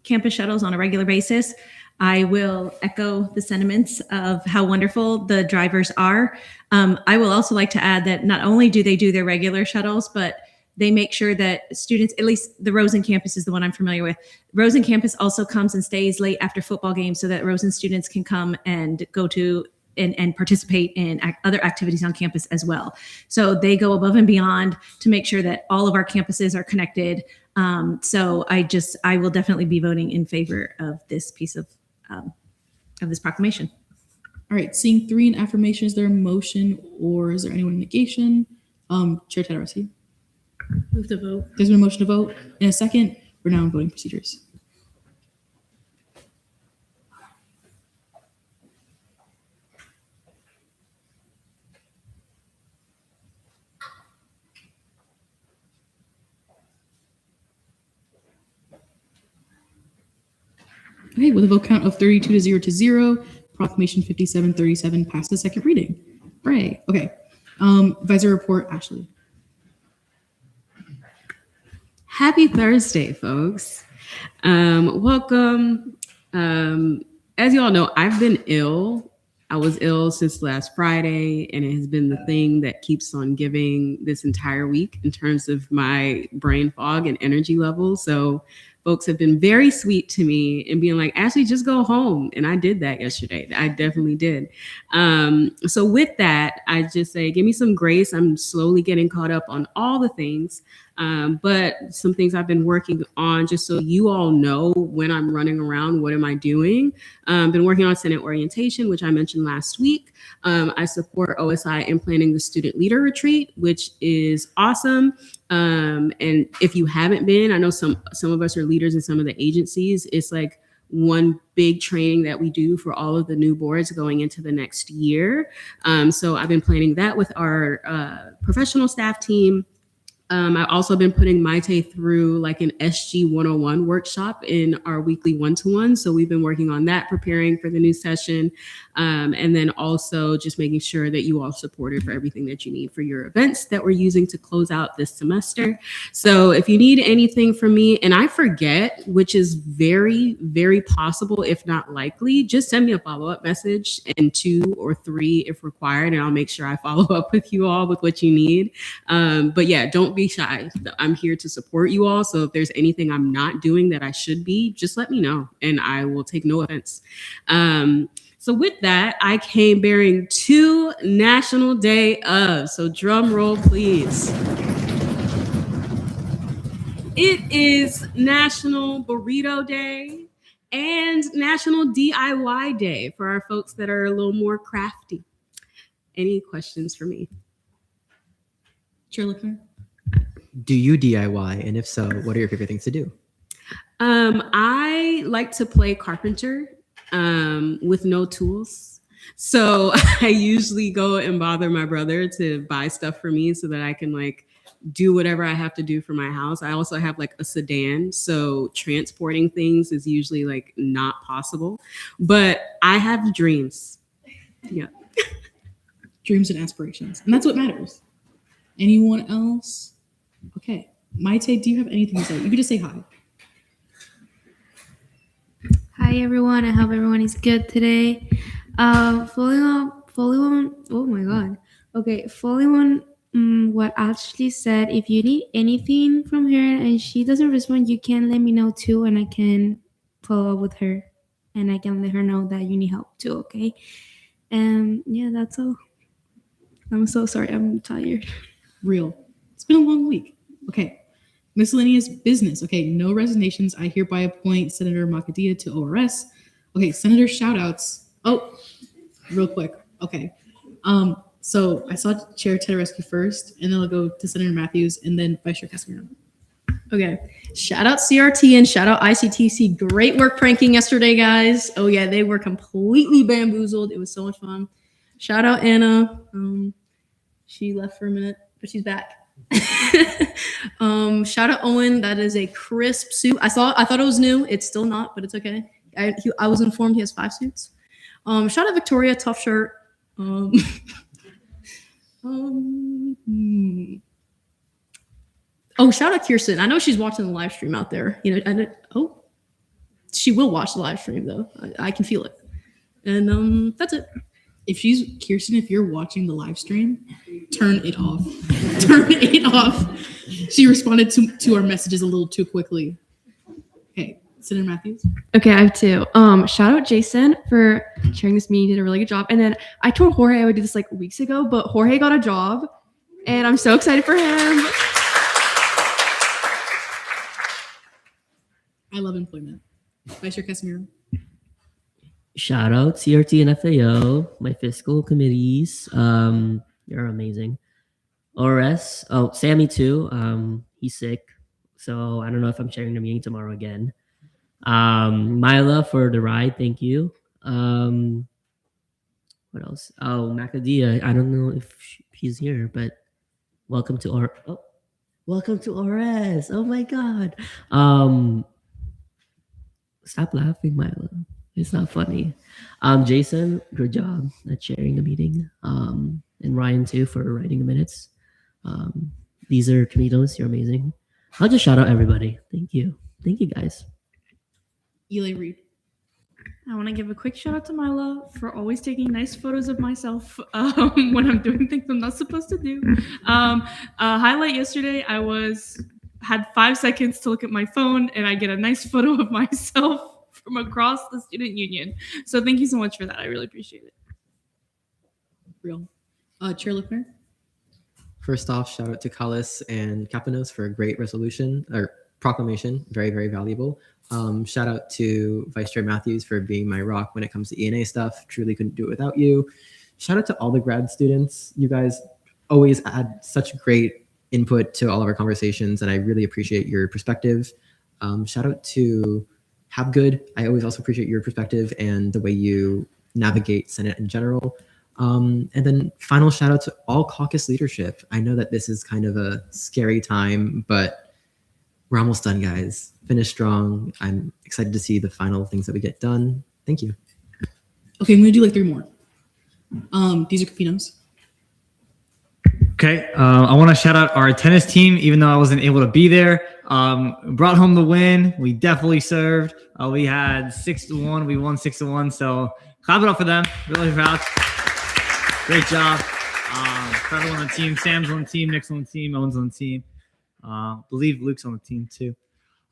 campus shuttles on a regular basis, I will echo the sentiments of how wonderful the drivers are. I will also like to add that not only do they do their regular shuttles, but they make sure that students, at least the Rosen campus is the one I'm familiar with. Rosen campus also comes and stays late after football games so that Rosen students can come and go to and participate in other activities on campus as well. So they go above and beyond to make sure that all of our campuses are connected. So I will definitely be voting in favor of this piece of this proclamation. All right, seeing 3 in affirmation, is there a motion or is there anyone in negation? Chair Tedeschi? Move to vote. There's been a motion to vote in a second. We're now in voting procedures. Okay, with a vote count of 32 to 0, Proclamation 5737 passed the second reading. Right. Okay. Advisor report, Ashley. Happy Thursday, folks. Welcome. As you all know, I've been ill. I was ill since last Friday, and it has been the thing that keeps on giving this entire week in terms of my brain fog and energy levels. So folks have been very sweet to me and being like, Ashley, just go home. And I did that yesterday. I definitely did. So with that, I just say, give me some grace. I'm slowly getting caught up on all the things. But some things I've been working on, just so you all know when I'm running around, what am I doing? Been working on Senate orientation, which I mentioned last week. I support OSI in planning the student leader retreat, which is awesome. And if you haven't been, I know some of us are leaders in some of the agencies. It's like one big training that we do for all of the new boards going into the next year. So I've been planning that with our professional staff team. I've also been putting Maite through like an SG 101 workshop in our weekly one-to-one. So we've been working on that, preparing for the new session. And then also just making sure that you all supported for everything that you need for your events that we're using to close out this semester. So if you need anything from me and I forget, which is very, very possible, if not likely, just send me a follow-up message and 2 or 3 if required, and I'll make sure I follow up with you all with what you need. But yeah, don't be shy. I'm here to support you all. So if there's anything I'm not doing that I should be, just let me know and I will take no offense. So with that, I came bearing 2 National Day of. So drum roll, please. It is National Burrito Day and National DIY Day for our folks that are a little more crafty. Any questions for me? Chair Lickner? Do you DIY? And if so, what are your favorite things to do? I like to play carpenter with no tools. So I usually go and bother my brother to buy stuff for me so that I can like do whatever I have to do for my house. I also have like a sedan, so transporting things is usually like not possible, but I have dreams. Yeah. Dreams and aspirations. And that's what matters. Anyone else? Okay. Maite, do you have anything to say? You can just say hi. Hi everyone, I hope everyone is good today. Following on what Ashley said, if you need anything from her and she doesn't respond, you can let me know too, and I can follow up with her and I can let her know that you need help too, okay? And yeah, that's all. I'm so sorry, I'm tired. Real. It's been a long week. Okay. Miscellaneous business. Okay, no resignations. I hereby appoint Senator Makadia to ORS. Okay, Senator shoutouts. Oh, real quick. Okay. So I saw Chair Tedeschi first, and then I'll go to Senator Matthews and then Vice Chair Casimiro. Okay. Shout out CRT and shout out ICTC. Great work pranking yesterday, guys. Oh yeah, they were completely bamboozled. It was so much fun. Shout out Anna. She left for a minute, but she's back. Shout out Owen. That is a crisp suit. I thought it was new. It's still not, but it's okay. I was informed he has 5 suits. Shout out Victoria. Tough shirt. Oh, shout out Kirsten. I know she's watching the live stream out there. You know, she will watch the live stream though. I can feel it. And that's it. If she's Kirsten, if you're watching the live stream, turn it off. Turn it off. She responded to our messages a little too quickly. Okay, Senator Matthews. Okay, I have 2. Shout out Jason for chairing this meeting. He did a really good job. And then I told Jorge I would do this like weeks ago, but Jorge got a job, and I'm so excited for him. I love employment. Vice Chair Casimiro. Shout out CRT and FAO, my fiscal committees. You're amazing. ORS, Sammy too. He's sick, so I don't know if I'm sharing the meeting tomorrow again. Mila for the ride, thank you. What else? Oh, Makadia. I don't know if he's here, but welcome to ORS. Oh my God. Stop laughing, Mila. It's not funny. Jason, good job at sharing the meeting. And Ryan too for writing the minutes. These are comedians. You're amazing. I'll just shout out everybody. Thank you. Thank you guys. Eli Reed. I want to give a quick shout out to Mila for always taking nice photos of myself when I'm doing things I'm not supposed to do. Highlight yesterday, I had 5 seconds to look at my phone and I get a nice photo of myself from across the student union. So thank you so much for that. I really appreciate it. Real. Chair Lickner. First off, shout out to Kalis and Kapanos for a great resolution or proclamation. Very, very valuable. Shout out to Vice Chair Matthews for being my rock when it comes to ENA stuff. Truly couldn't do it without you. Shout out to all the grad students. You guys always add such great input to all of our conversations, and I really appreciate your perspective. Shout out to Habgood. I always also appreciate your perspective and the way you navigate Senate in general. And then final shout out to all caucus leadership. I know that this is kind of a scary time, but we're almost done, guys. Finish strong. I'm excited to see the final things that we get done. Thank you. Okay, I'm gonna do like 3 more. These are Capinos. Okay, I want to shout out our tennis team, even though I wasn't able to be there. Brought home the win. We definitely served. We had 6-1. We won 6-1. So clap it up for them. Really proud. Great job. For everyone on the team. Sam's on the team. Nick's on the team. Owen's on the team. Believe Luke's on the team too.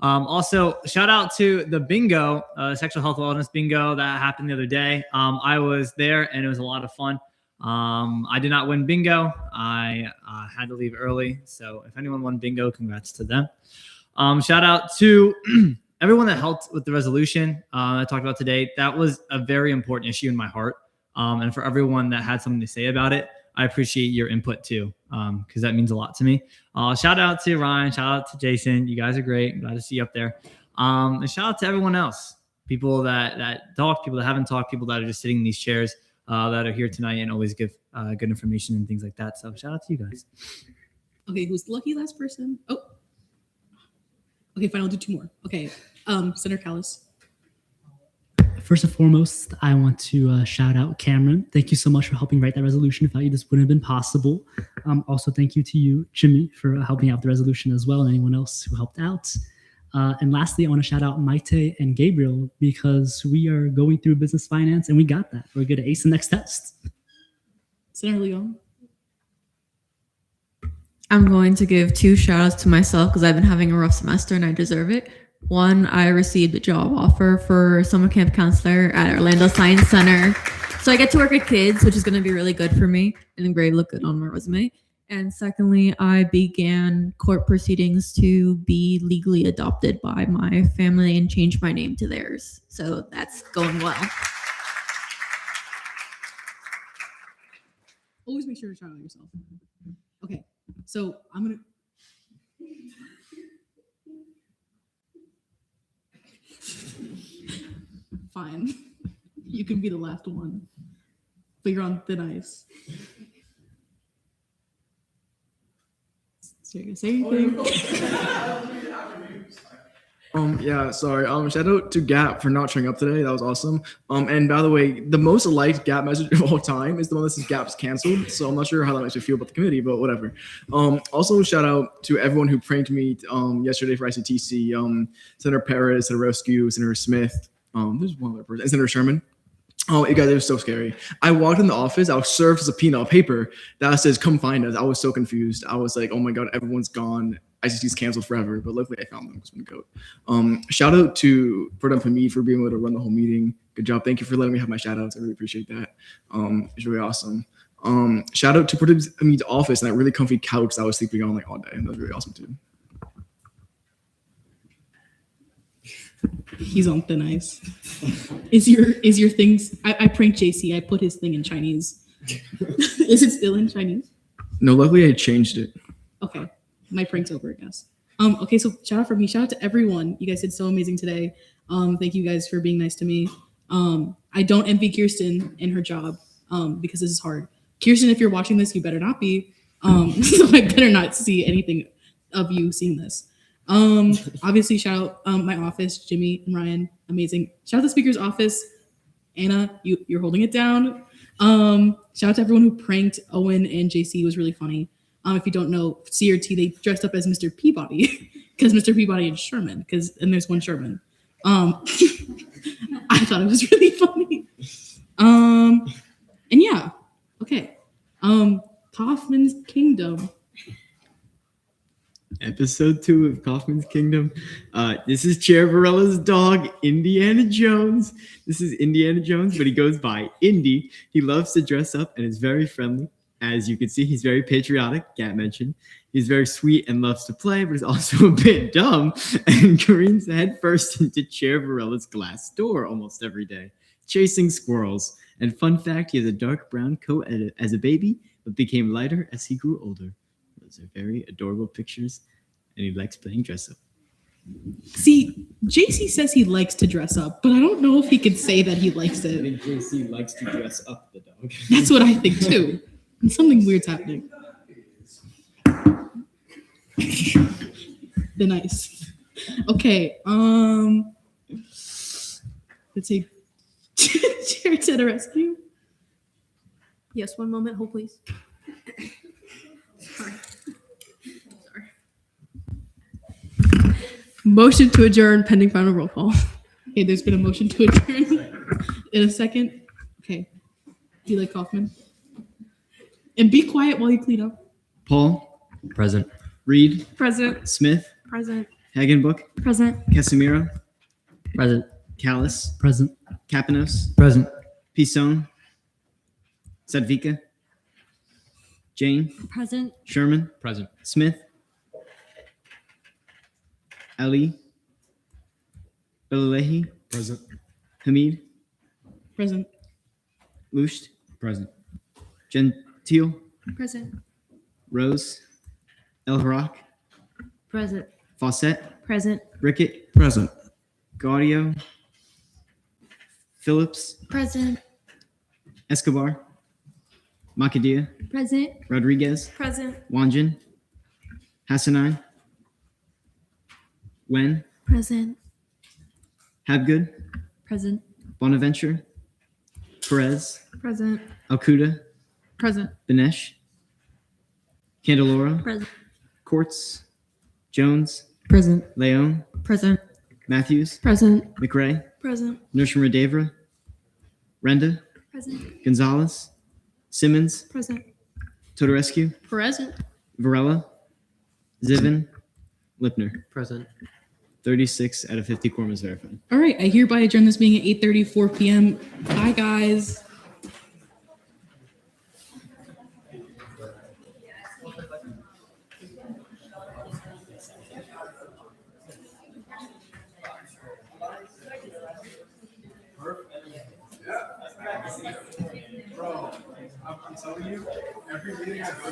Also, shout out to the bingo, sexual health wellness bingo that happened the other day. I was there and it was a lot of fun. I did not win bingo. I had to leave early. So if anyone won bingo, congrats to them. Shout out to everyone that helped with the resolution I talked about today. That was a very important issue in my heart. And for everyone that had something to say about it, I appreciate your input too, because that means a lot to me. Shout out to Ryan. Shout out to Jason. You guys are great. I'm glad to see you up there. And shout out to everyone else. People that talk, people that haven't talked, people that are just sitting in these chairs that are here tonight and always give good information and things like that. So shout out to you guys. Okay, who's the lucky last person? Oh. Okay, fine. I'll do 2 more. Okay, Senator Callis. First and foremost, I want to shout out Cameron. Thank you so much for helping write that resolution. Without you, this wouldn't have been possible. Also, thank you to you, Jimmy, for helping out the resolution as well, and anyone else who helped out. And lastly, I want to shout out Maite and Gabriel because we are going through business finance and we got that. We're going to ace the next test. Senator Leon. I'm going to give 2 shout outs to myself because I've been having a rough semester and I deserve it. One, I received a job offer for summer camp counselor at Orlando Science Center. So I get to work with kids, which is going to be really good for me and very look good on my resume. And secondly, I began court proceedings to be legally adopted by my family and change my name to theirs. So that's going well. Always make sure to shout out yourself. Okay, so I'm gonna. Fine, you can be the last one, but you're on thin ice. So you're gonna say anything? Yeah, sorry. Shout out to Gap for not showing up today. That was awesome. And by the way, the most liked Gap message of all time is the one that says Gap's canceled. So I'm not sure how that makes you feel about the committee, but whatever. Also shout out to everyone who pranked me yesterday for ICTC. Senator Perez, Senator Rescue, Senator Smith. There's one other person, and Senator Sherman. Oh, you guys, it was so scary. I walked in the office. I was served a subpoena, a paper that says, "Come find us." I was so confused. I was like, "Oh my god, everyone's gone. ICT's canceled forever." But luckily, I found them. I'm goat. Shout out to Pradhan Hamid for being able to run the whole meeting. Good job. Thank you for letting me have my shout outs. I really appreciate that. It's really awesome. Shout out to Pradhan Hamid's office and that really comfy couch that I was sleeping on like all day. That was really awesome too. He's on thin ice. Is your things? I pranked JC. I put his thing in Chinese. Is it still in Chinese? No, luckily I changed it. Okay, my prank's over, I guess. Okay, so shout out for me. Shout out to everyone. You guys did so amazing today. Thank you guys for being nice to me. I don't envy Kirsten in her job because this is hard. Kirsten, if you're watching this, you better not be. So I better not see anything of you seeing this. Obviously shout out my office, Jimmy and Ryan, amazing. Shout out the speaker's office, Anna, you're holding it down. Shout out to everyone who pranked Owen and JC. It was really funny. If you don't know, CRT, they dressed up as Mr. Peabody because Mr. Peabody and Sherman, and there's one Sherman. I thought it was really funny. And yeah, okay. Kaufman's Kingdom. Episode 2 of Kaufman's Kingdom. This is Chair Varella's dog, Indiana Jones. This is Indiana Jones, but he goes by Indy. He loves to dress up and is very friendly. As you can see, he's very patriotic, Gat mentioned. He's very sweet and loves to play, but is also a bit dumb and careens headfirst into Chair Varella's glass door almost every day, chasing squirrels. And fun fact, he has a dark brown coat as a baby, but became lighter as he grew older. Those are very adorable pictures, and he likes playing dress up. See, JC says he likes to dress up, but I don't know if he could say that he likes I it. think JC likes to dress up the dog. That's what I think too. And something weird's happening. The nice. Okay, let's see. Chair to the rescue. Yes, one moment, hold please. Sorry. Motion to adjourn pending final roll call. Okay, there's been a motion to adjourn. In a second. Okay. Eli Kaufman. And be quiet while you clean up. Paul, Present. Reed, Present. Smith, Present. Hagenbook, Present. Casimiro, Present. Callis, Present. Kapanos, Present. Pison, Sadvika, Jane, Present. Sherman, Present. Smith, Ali, Bilalehi, Present. Hamid, Present. Lusht, Present. Gentile, Present. Rose, El Harak, Present. Fawcett, Present. Rickett, Present. Gaudio, Phillips, Present. Escobar, Makadia, Present. Rodriguez, Present. Wanjin, Hassanine, Wen, Present. Habgood, Present. Bonaventure, Perez, Present. Alcuda, Present. Benesh, Candelora, Present. Quartz, Jones, Present. Leon, Present. Matthews, Present. McRae, Present. Nurshima Devra, Renda, Present. Gonzalez, Simmons, Present. Todorescu, Present. Varela, Zivin, Lipner. Present. 36 out of 50 quorum is verified. All right, I hereby adjourn this meeting at 8:34 p.m. Bye, guys. Bro, I'm telling you, every meeting I go